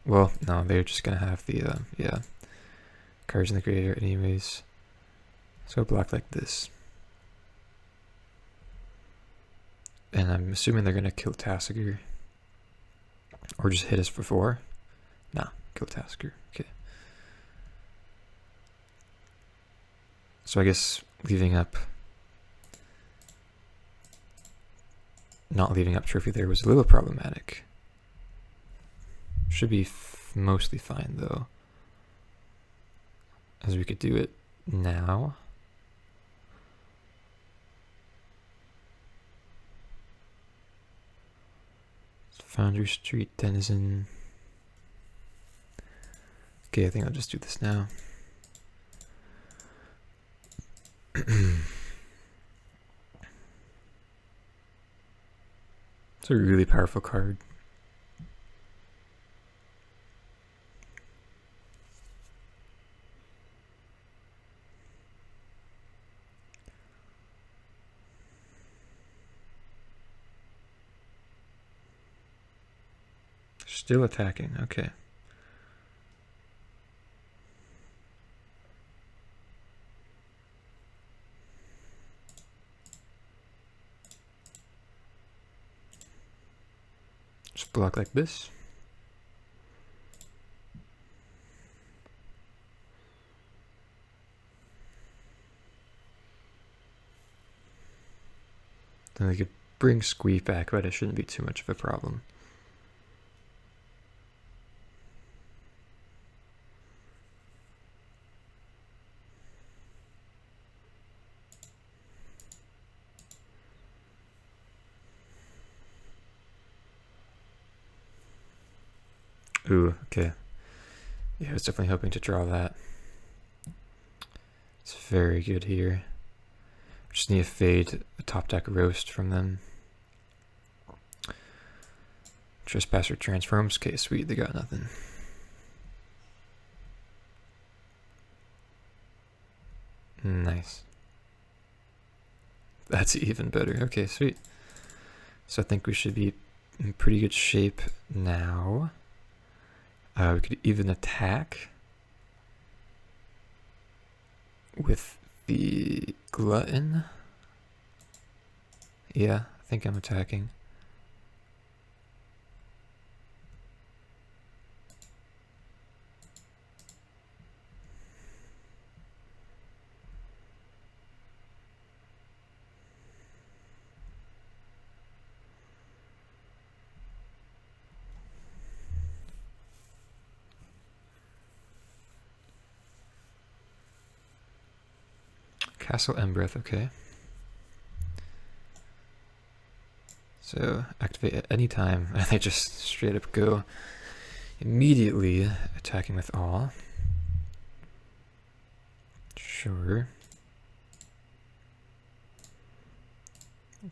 Well, no, they're just gonna have the yeah, cards in the graveyard anyways. So block like this. And I'm assuming they're gonna kill Tasker. Or just hit us for 4. Nah, kill Tasker. Okay. So I guess not leaving up trophy there was a little problematic. Should be mostly fine though, as we could do it now. Foundry Street Denizen. Okay, I think I'll just do this now. It's a really powerful card. Still attacking, okay. Just block like this. we could bring Squeak back, but it shouldn't be too much of a problem. Ooh, okay. Yeah, I was definitely hoping to draw that. It's very good here. Just need a fade, a top deck roast from them. Trespasser transforms. Okay, sweet, they got nothing. Nice. That's even better. Okay, sweet. So I think we should be in pretty good shape now. We could even attack with the Glutton. Yeah, I think I'm attacking. Castle Embereth, okay. So activate at any time, and they just straight up go immediately attacking with all. Sure.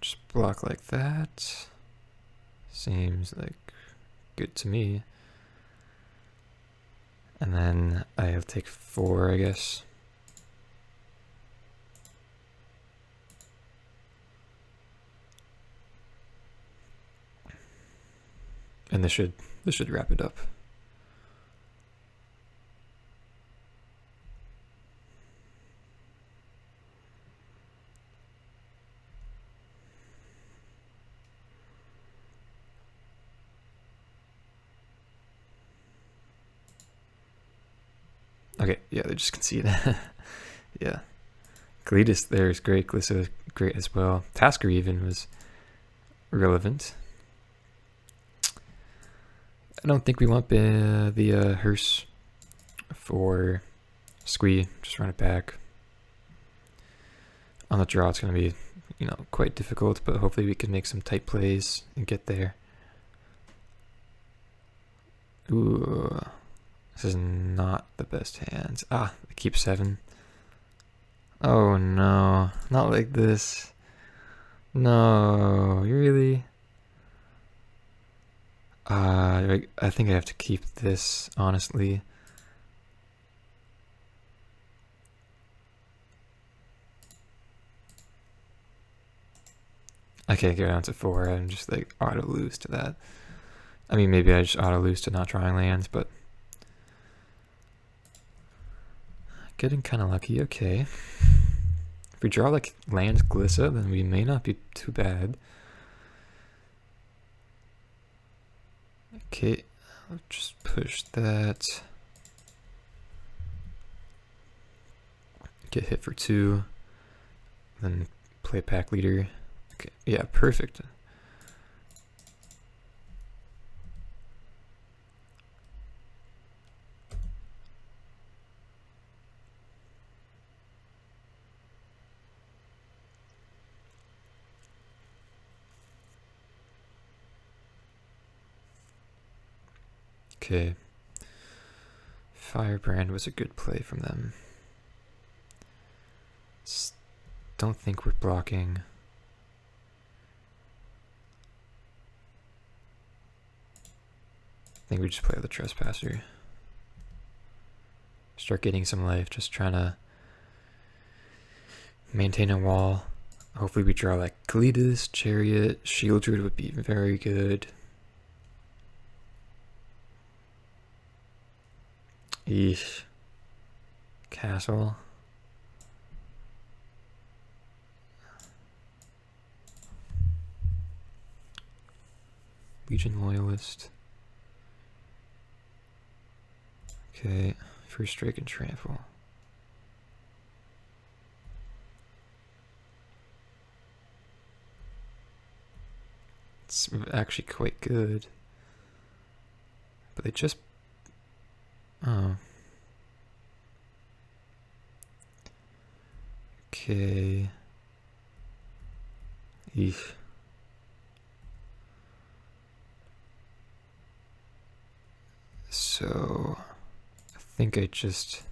Just block like that. Seems like good to me. And then I'll take 4, I guess. And this should wrap it up. Okay, yeah, they just concede. Yeah. Kalidas there is great. Glissa is great as well. Tasker even was relevant. I don't think we want the hearse for Squee. Just run it back. On the draw, it's going to be, you know, quite difficult, but hopefully we can make some tight plays and get there. Ooh, this is not the best hands. Ah, they keep 7. Oh no, not like this. No, really? I think I have to keep this, honestly. I can't get down to 4. I'm just like auto lose to that. I mean, maybe I just auto lose to not drawing lands, but getting kind of lucky. Okay. If we draw like lands Glissa, then we may not be too bad. Okay, I'll just push that. Get hit for 2. Then play pack leader. Okay, yeah, perfect. Okay. Firebrand was a good play from them. Don't think we're blocking. I think we just play the Trespasser. Start getting some life, just trying to maintain a wall. Hopefully we draw like Kalidas, Chariot, Sheoldred would be very good. Eesh. Castle. Legion Loyalist. Okay, first strike and trample. It's actually quite good. But they just... Oh. Okay. Eesh. So... I think I just...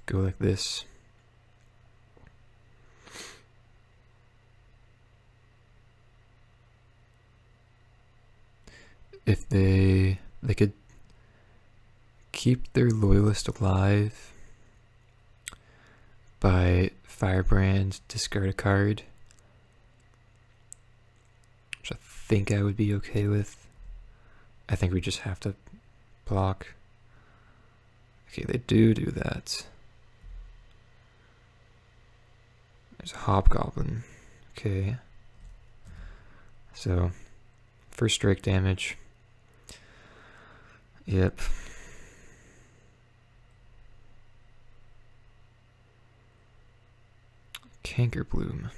go like this. If they could keep their loyalist alive by Firebrand, discard a card, which I think I would be okay with. I think we just have to block. Okay, they do that. There's a Hobgoblin. Okay. So, first strike damage. Yep. Cankerbloom.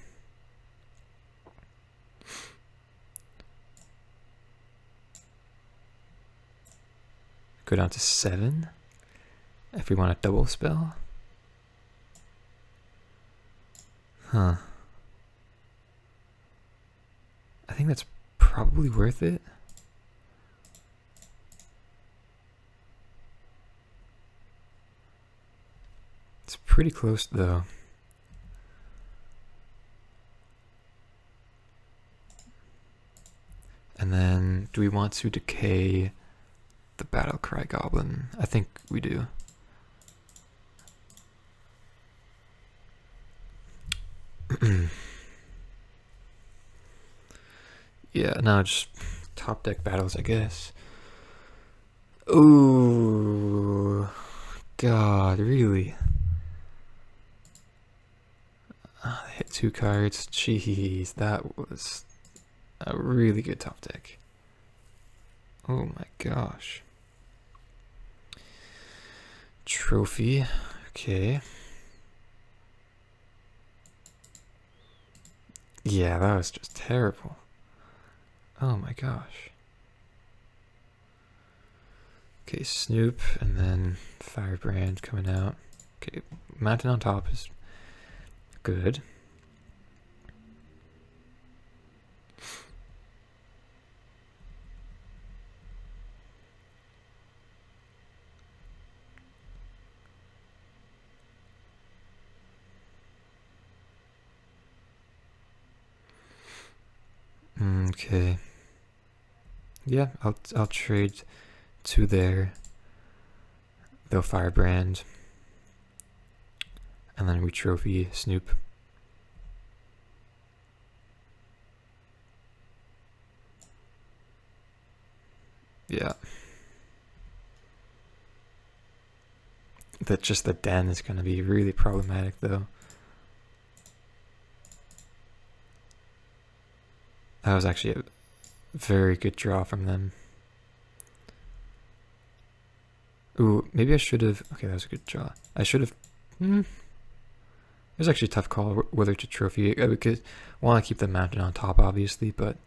Go down to 7 if we want a double spell. Huh. I think that's probably worth it. It's pretty close though. And then, do we want to decay the Battlecry Goblin? I think we do. Yeah, now just top deck battles, I guess. Ooh, God, really? Oh, they hit 2 cards. Jeez, that was a really good top deck. Oh my gosh. Trophy, okay. Yeah, that was just terrible. Oh my gosh. Okay, Snoop, and then Firebrand coming out. Okay, Mountain on top is good. Okay. Yeah, I'll trade 2 there. They'll Firebrand. And then we trophy Snoop. Yeah. That just the den is gonna be really problematic though. That was actually a very good draw from them. Ooh, maybe I should have... Okay, that was a good draw. I should have... It was actually a tough call whether to trophy. I would want to keep the mountain on top, obviously, but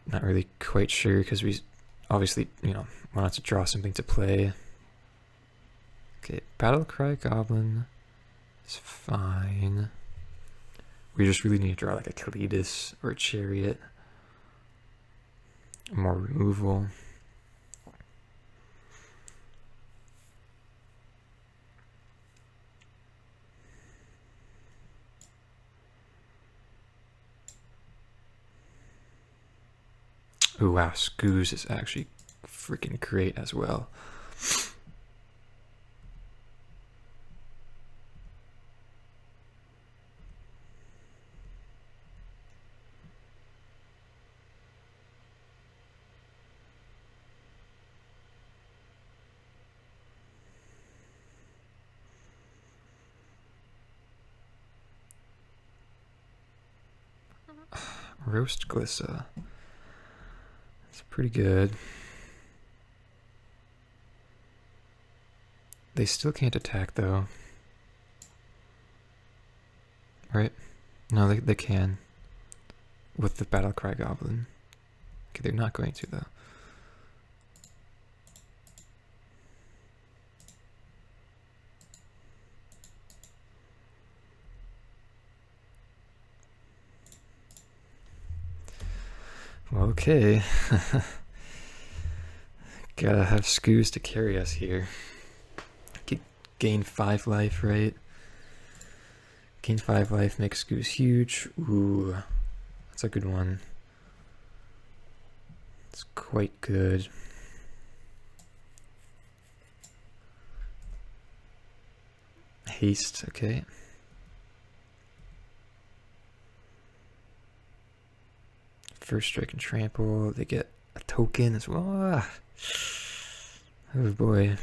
not really quite sure because we obviously, wanted to draw something to play. Okay, Battlecry Goblin is fine. We just really need to draw like a Kalidas or a Chariot. More removal. Oh wow, Scooze is actually freaking great as well. Roast Glissa. It's pretty good. They still can't attack though. right? No, they can. With the Battlecry Goblin. Okay, they're not going to, though. Okay. Gotta have Scoos to carry us here. Gain 5 life, right? Gain 5 life makes Scoos huge. Ooh, that's a good one. It's quite good. Haste, okay. First strike and trample. They get a token as well. Ah. Oh boy.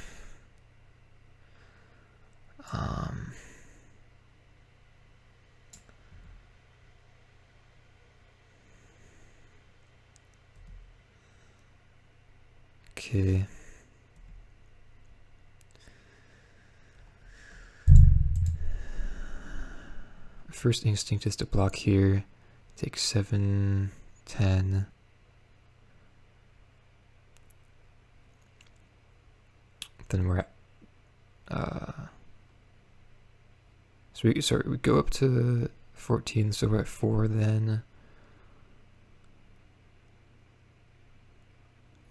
Okay. First instinct is to block here. Take 7, 10. Then we're at so we go up to 14, so we're at 4 then.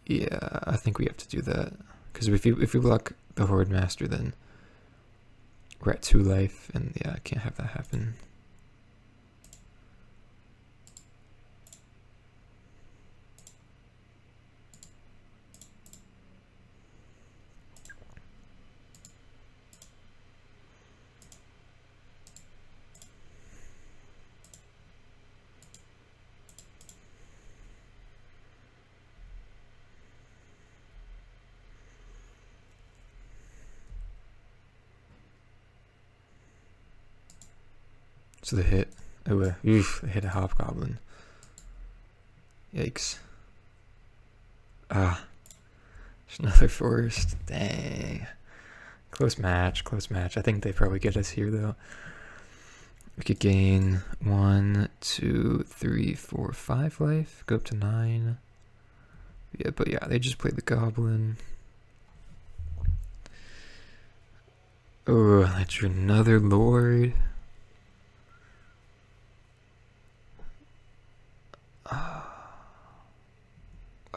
Yeah, I think we have to do that. Because if we block the Horde Master, then we're at 2 life, and yeah, I can't have that happen. So they hit. Oh, oof, they hit a Hobgoblin. Yikes. Ah. There's another forest. Dang. Close match, close match. I think they probably get us here, though. We could gain 1, 2, 3, 4, 5 life. Go up to 9. Yeah, but yeah, they just played the Goblin. Oh, that's another Lord.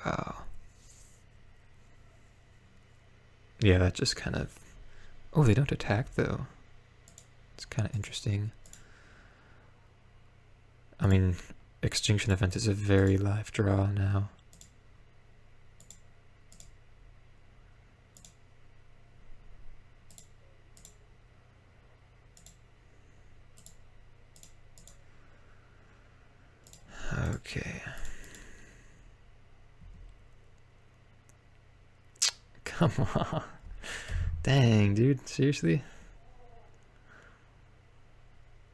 Wow. Yeah, that just kind of... Oh, they don't attack, though. It's kind of interesting. I mean, Extinction Event is a very live draw now. Okay. Come on. Dang, dude. Seriously?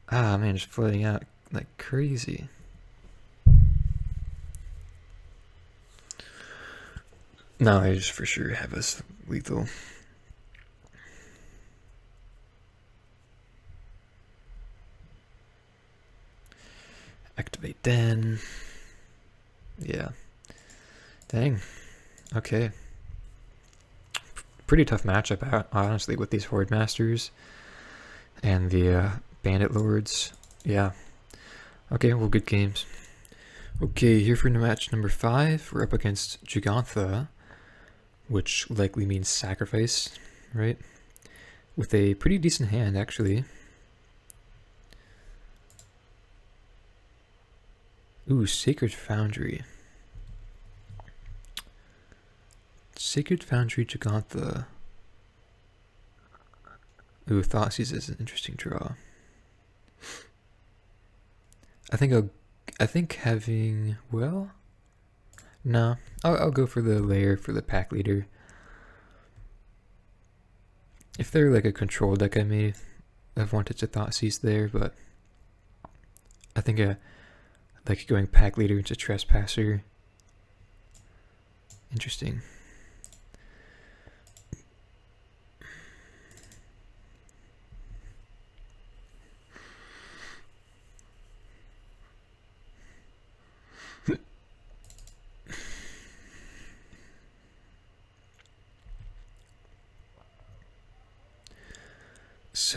Ah, man, just floating out like crazy. No, they just for sure have us lethal. Activate Den. Yeah. Dang. Okay. Pretty tough matchup, honestly, with these Horde Masters and the Bandit Lords. Yeah. Okay, well, good games. Okay, here for match number 5, we're up against Jegantha, which likely means sacrifice, right? With a pretty decent hand, actually. Ooh, Sacred Foundry. Sacred Foundry Jegantha. Ooh, Thoughtseize is an interesting draw. I think having, well, no, I'll go for the layer for the pack leader. If they're like a control deck, I may have wanted to Thoughtseize there, but I think like going pack leader into Trespasser. Interesting.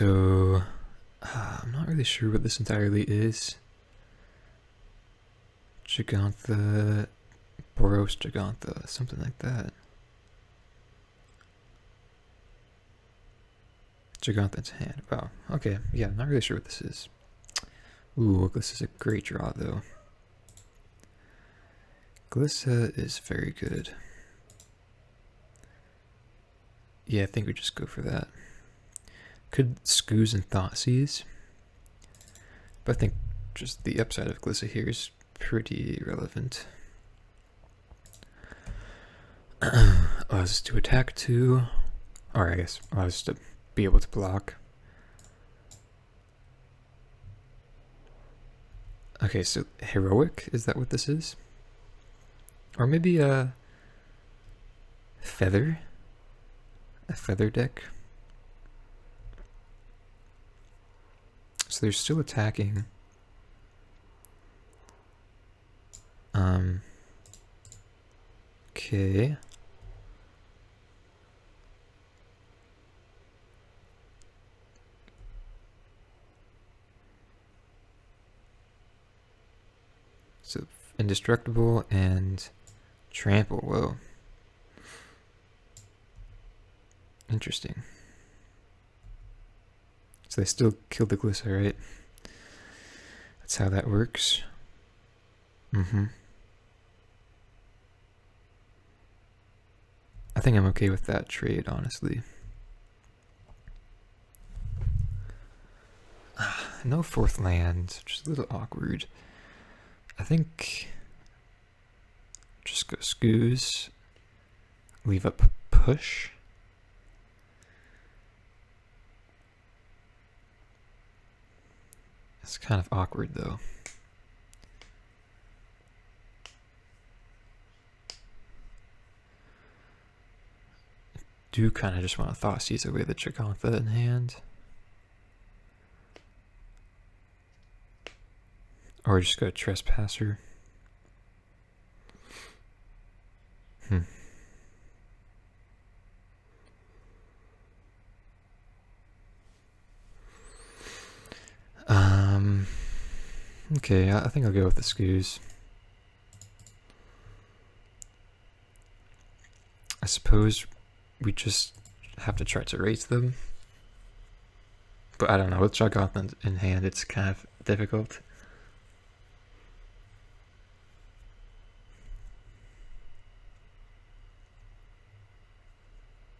So I'm not really sure what this entirely is. Jegantha, Boros Jegantha, something like that. Jegantha's hand. Wow. Okay. Yeah, I'm not really sure what this is. Ooh, this is a great draw, though. Glissa is very good. Yeah, I think we just go for that. Could Skoos and Thoughtseas, but I think just the upside of Glissa here is pretty relevant. Allows us to attack 2, or I guess allows us to be able to block. Okay, so heroic, is that what this is? Or maybe a feather deck. So they're still attacking. Okay. So indestructible and trample. Whoa. Interesting. So they still killed the Glissa, right? That's how that works. I think I'm okay with that trade, honestly. No 4th land, which is a little awkward. I think just go Skoos, leave up push. It's kind of awkward though. I do kind of just want to Thoughtseize away the Jegantha in hand. Or just go Trespasser. Okay, I think I'll go with the Skoos. I suppose we just have to try to raise them. But I don't know, with Jegantha in hand, it's kind of difficult.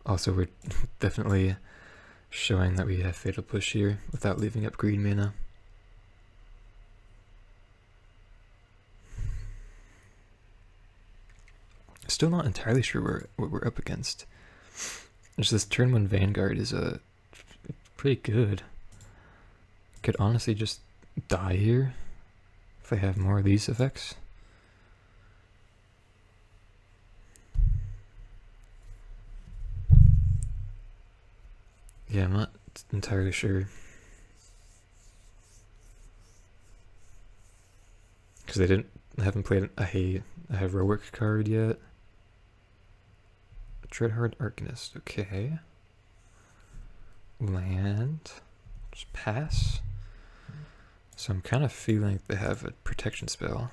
Also, we're definitely showing that we have Fatal Push here without leaving up green mana. Still not entirely sure what we're up against. Just this turn 1 Vanguard is pretty good. Could honestly just die here if I have more of these effects. Yeah, I'm not entirely sure. Because they haven't played a heroic card yet. Dreadhorde Arcanist, okay. Land. Just pass. So I'm kind of feeling like they have a protection spell.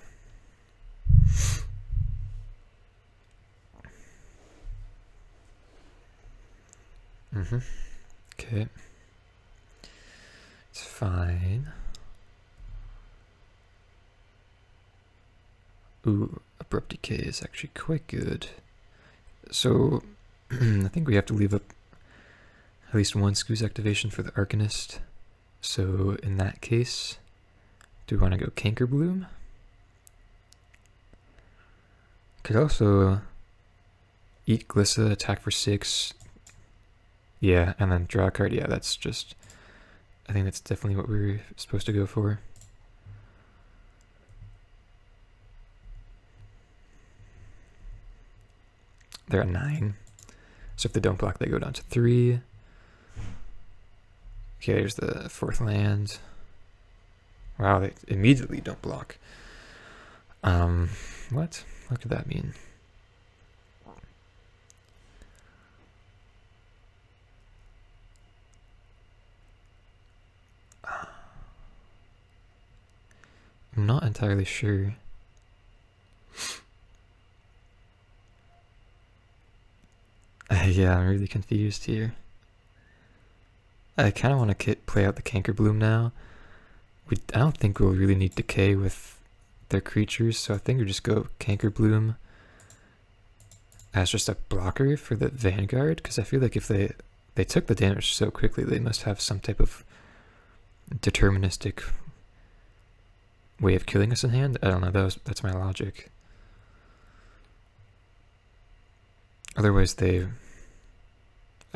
Okay. It's fine. Ooh, Abrupt Decay is actually quite good. So, I think we have to leave up at least one Skoos activation for the Arcanist. So, in that case, do we want to go Cankerbloom? Could also eat Glissa, attack for 6. Yeah, and then draw a card. Yeah, that's just... I think that's definitely what we're supposed to go for. They're at 9. So if they don't block, they go down to 3. Okay, here's the 4th land. Wow, they immediately don't block. What? What could that mean? I'm not entirely sure. Yeah, I'm really confused here. I kind of want to play out the Canker Bloom now. I don't think we'll really need Decay with their creatures, so I think we'll just go Canker Bloom as just a blocker for the Vanguard, because I feel like if they took the damage so quickly, they must have some type of deterministic way of killing us in hand. I don't know, that's my logic. Otherwise I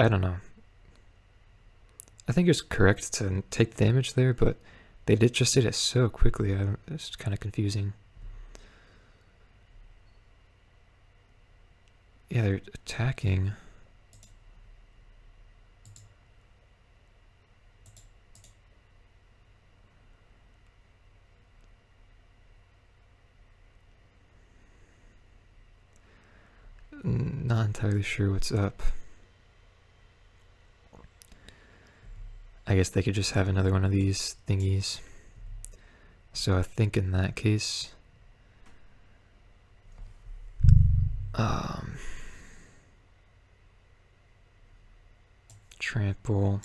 don't know. I think it's correct to take the damage there, but they just did it so quickly. It's kind of confusing. Yeah, they're attacking. Not entirely sure what's up. I guess they could just have another one of these thingies. So I think in that case, trample.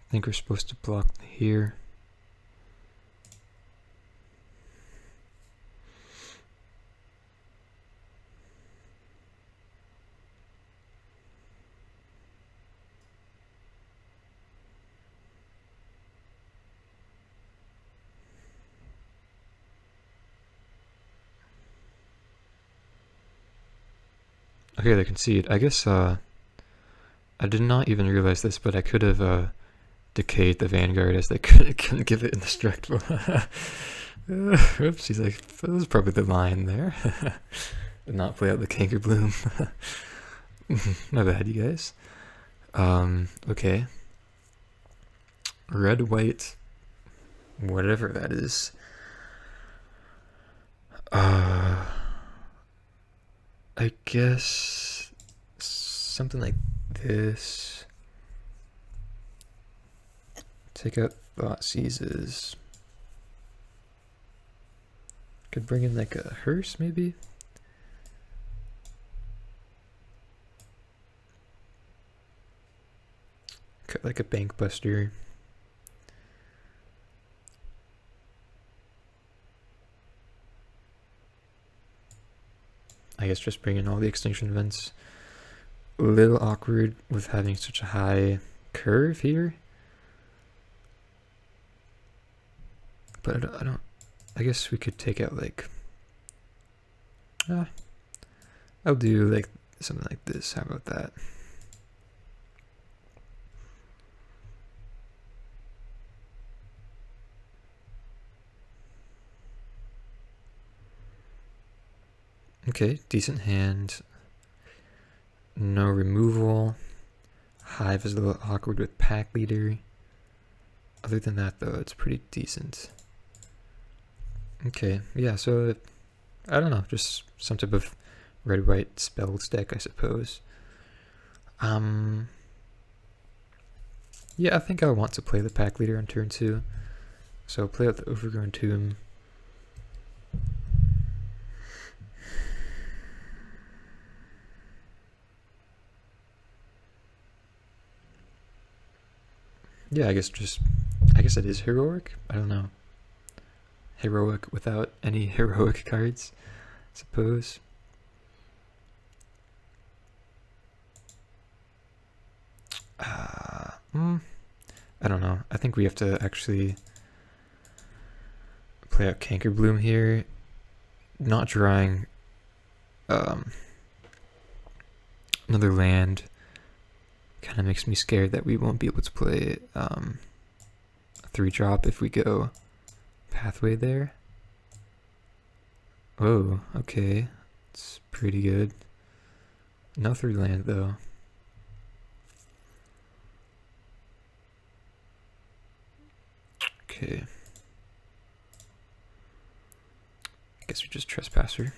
I think we're supposed to block here. Okay, they concede. I guess I did not even realize this, but I could have decayed the Vanguard as they couldn't give it indestructible. Oops, he's like, that was probably the line there. Not play out the Canker Bloom. My bad, you guys. Okay. Red, white, whatever that is. I guess something like this. Take out Thought Seizes. Could bring in like a hearse, maybe? Cut like a Bank Buster. I guess just bring in all the extinction events. A little awkward with having such a high curve here. But I guess we could take out like, I'll do like something like this. How about that? Okay, decent hand. No removal. Hive is a little awkward with Pack Leader. Other than that, though, it's pretty decent. Okay, yeah, so I don't know, just some type of red-white spells deck, I suppose. Yeah, I think I want to play the Pack Leader on turn 2. So play out the Overgrown Tomb. Yeah, I guess it is heroic. I don't know. Heroic without any heroic cards, I suppose. I don't know. I think we have to actually play out Canker Bloom here. Not drawing another land kind of makes me scared that we won't be able to play a 3-drop if we go Pathway there. Oh, okay. It's pretty good. No 3 land though. Okay. I guess we just Trespasser.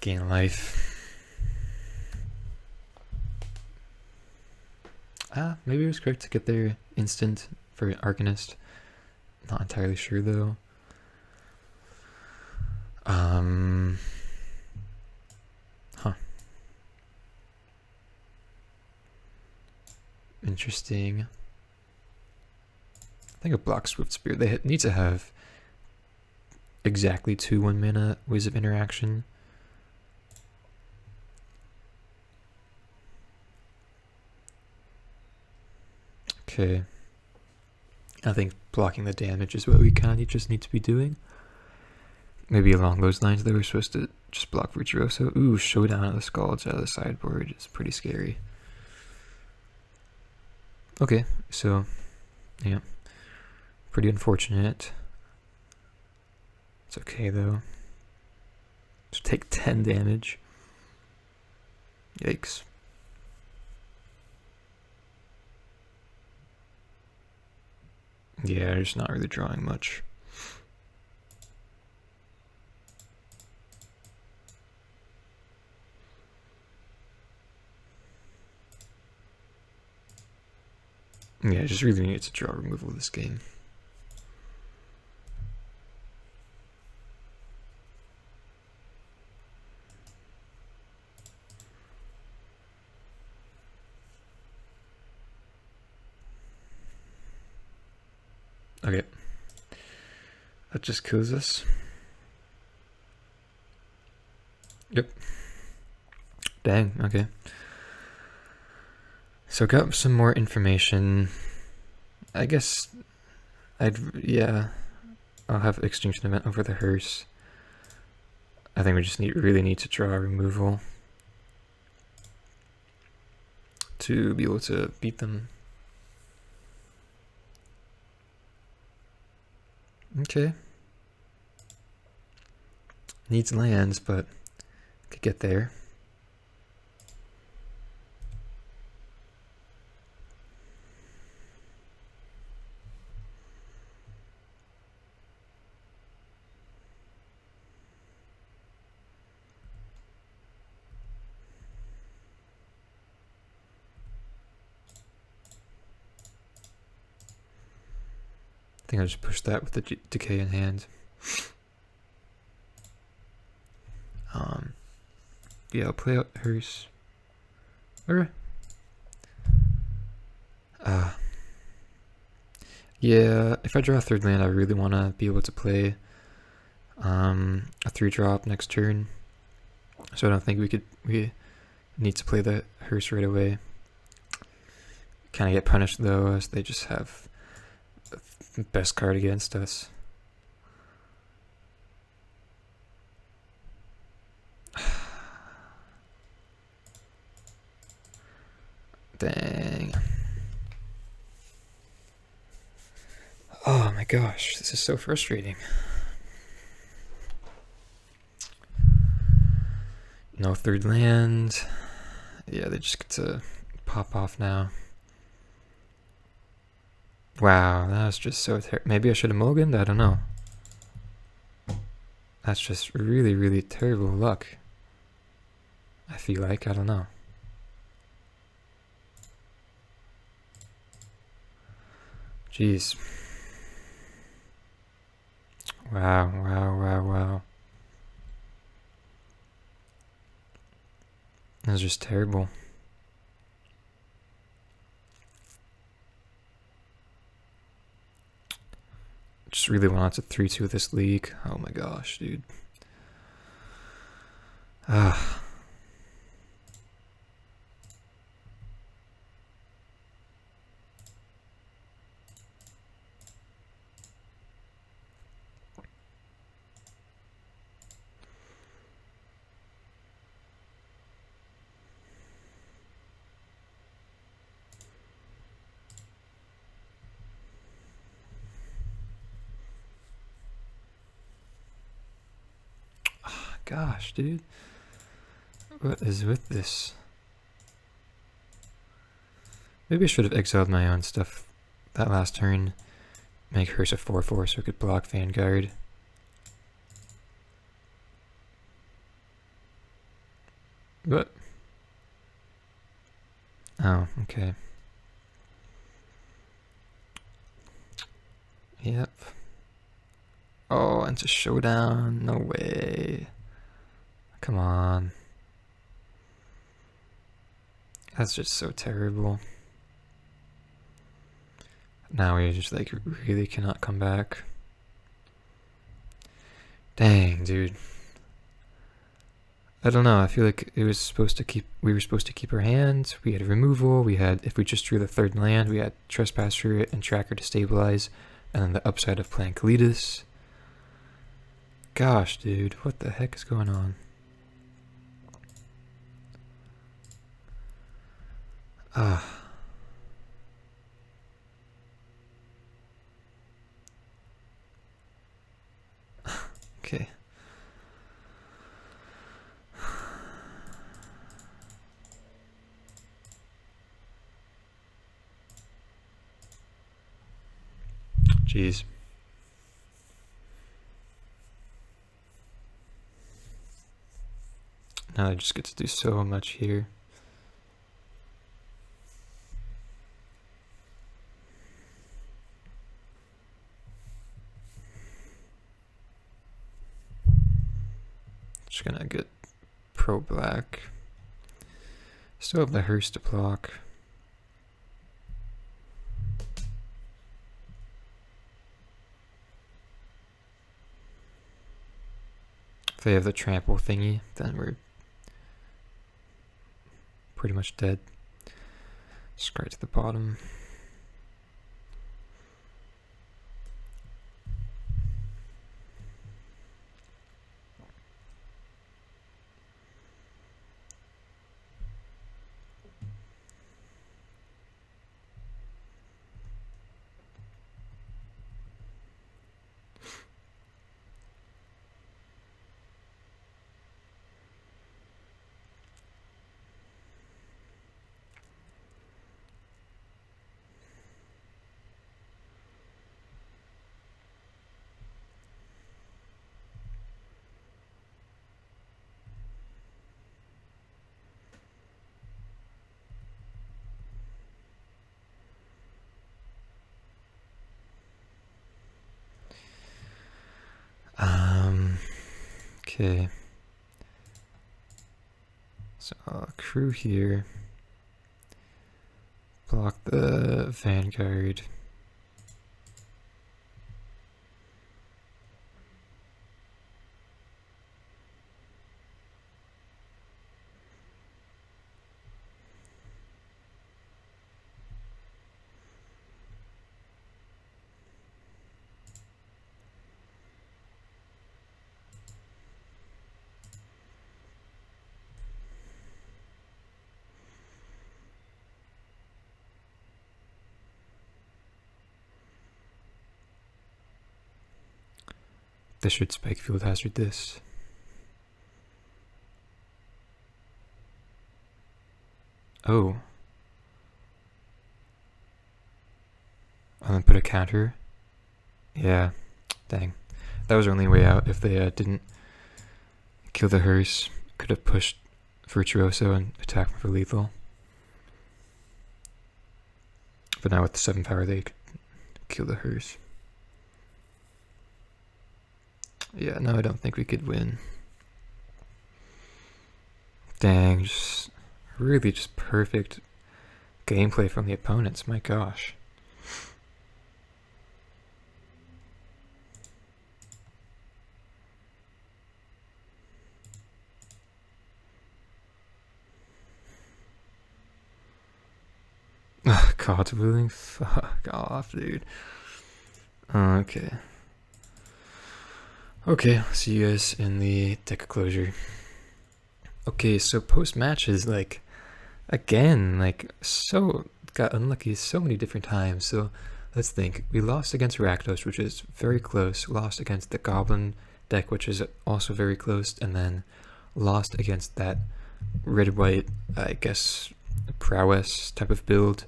Gain life. Maybe it was correct to get their instant for Arcanist. Not entirely sure though. Interesting. I think a block Swift Spear. They need to have exactly 2 1-mana ways of interaction. Okay. I think blocking the damage is what we kind of just need to be doing. Maybe along those lines, they were supposed to just block Virtuoso. Ooh, Showdown of the Scalds out of the sideboard is pretty scary. Okay, so, yeah. Pretty unfortunate. It's okay, though. Just take 10 damage. Yikes. Yeah, just not really drawing much. Yeah, I just really need to draw removal this game. Okay. That just kills us. Yep. Dang, okay. So got some more information. I guess yeah, I'll have Extinction Event over the hearse. I think we just really need to draw removal to be able to beat them. Okay. Needs lands, but could get there. I think I'll just push that with the decay in hand. Yeah, I'll play out hearse. Okay. Yeah, if I draw a 3rd land, I really want to be able to play a 3-drop next turn. So I don't think we need to play the hearse right away. Kind of get punished though, as they just have the best card against us. Dang. Oh my gosh, this is so frustrating. No 3rd land. Yeah, they just get to pop off now. Wow, that was just so terrible. Maybe I should have mulliganed? I don't know. That's just really, really terrible luck. I feel like, I don't know. Jeez. Wow, wow, wow, wow. That was just terrible. Just really wanted to 3-2 this league. Oh my gosh, dude. Gosh, dude. What is with this? Maybe I should have exiled my own stuff that last turn. Make hers a 4/4 so it could block Vanguard. What? Oh, okay. Yep. Oh, and it's a showdown. No way. Come on. That's just so terrible. Now we just like really cannot come back. Dang, dude. I don't know. I feel like it was supposed to keep. We were supposed to keep our hands. We had removal. We had, if we just drew the third land, we had Trespasser and Tracker to stabilize, and then the upside of playing Kalidas. Gosh, dude, what the heck is going on? Ah. Okay. Jeez. Now I just get to do so much here. Just gonna get pro black. Still have the hearse to block. If they have the trample thingy, then we're pretty much dead. Just right to the bottom. Okay. So I'll accrue here. Block the Vanguard. This should spike field hazard this. Oh. And then put a counter. Yeah. Dang. That was our only way out. If they didn't kill the hearse, could have pushed Virtuoso and attacked for lethal. But now with the 7 power, they could kill the hearse. Yeah, no, I don't think we could win. Dang, just really just perfect gameplay from the opponents, my gosh. God willing, fuck off, dude. Okay. Okay, I'll see you guys in the deck closure. Okay, so post-match is like, again, like, so got unlucky so many different times. So let's think. We lost against Rakdos, which is very close. Lost against the Goblin deck, which is also very close. And then lost against that red-white, I guess, Prowess type of build,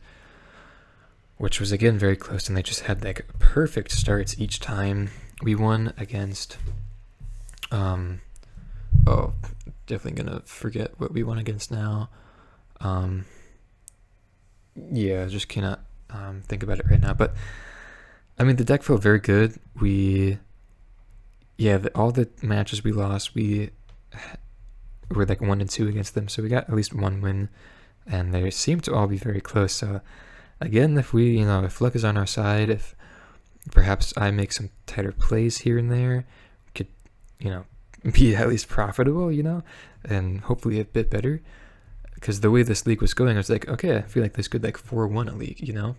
which was again very close. And they just had like perfect starts each time. We won against, definitely gonna forget what we won against now. Yeah, I just cannot think about it right now. But I mean, the deck felt very good. All the matches we lost, we were like 1-2 against them, so we got at least one win, and they seem to all be very close. So again, if if luck is on our side, if perhaps I make some tighter plays here and there, we could, be at least profitable, and hopefully a bit better. Because the way this league was going, I was like, okay, I feel like this could 4-1 a league,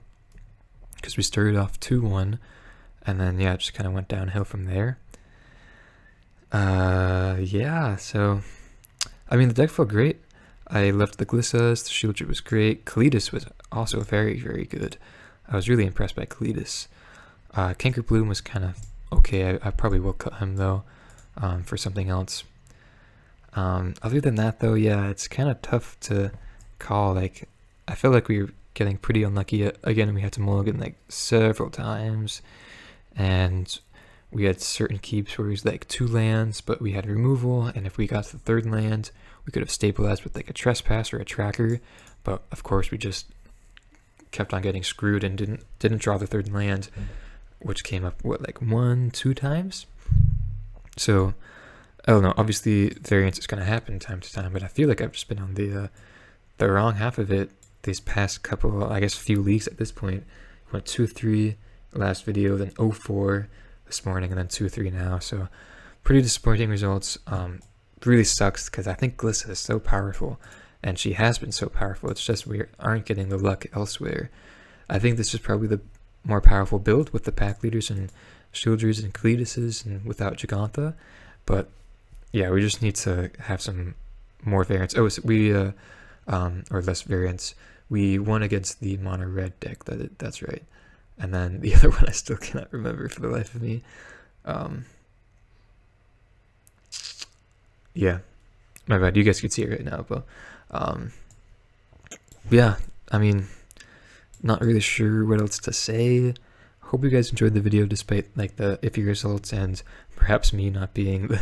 because we started off 2-1, and then it just kind of went downhill from there. So I mean, the deck felt great. I loved the Glissas, the Sheoldred was great. Kalidas was also very, very good. I was really impressed by Kalidas. Cankerbloom was kind of okay. I probably will cut him though, for something else. Other than that though, it's kind of tough to call. I feel like we were getting pretty unlucky again. We had to mulligan several times, and we had certain keeps where it was 2 lands, but we had removal, and if we got to the 3rd land, we could have stabilized with a trespass or a tracker, but of course we just kept on getting screwed and didn't draw the 3rd land, which came up 1-2 times. So I don't know, obviously variance is going to happen time to time, but I feel like I've just been on the wrong half of it these past couple, I guess, few leagues at this point. Went 2-3 last video, then 0-4 this morning, and then 2-3 now. So pretty disappointing results. Really sucks because I think Glissa is so powerful, and she has been so powerful. It's just we aren't getting the luck elsewhere. I think this is probably the more powerful build with the pack leaders and Sheoldreds and Kalidases and without Jegantha. But yeah, we just need to have some more variance. Oh, so or less variance. We won against the mono red deck. That's right. And then the other one I still cannot remember for the life of me. Yeah, my bad. You guys can see it right now, but I mean, not really sure what else to say. Hope you guys enjoyed the video despite the iffy results and perhaps me not being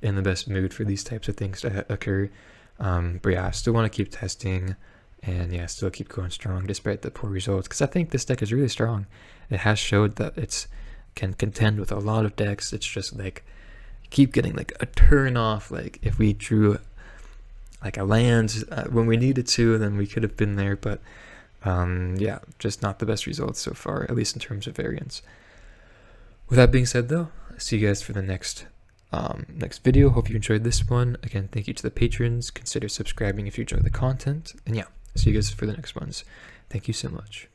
in the best mood for these types of things to occur. But yeah, I still want to keep testing and still keep going strong despite the poor results, because I think this deck is really strong. It has showed that it's can contend with a lot of decks. It's just keep getting a turn off. If we drew a land when we needed to, then we could have been there, but just not the best results so far, at least in terms of variance. With that being said though, see you guys for the next video. Hope you enjoyed this one. Again, thank you to the patrons. Consider subscribing if you enjoy the content, and see you guys for the next ones. Thank you so much.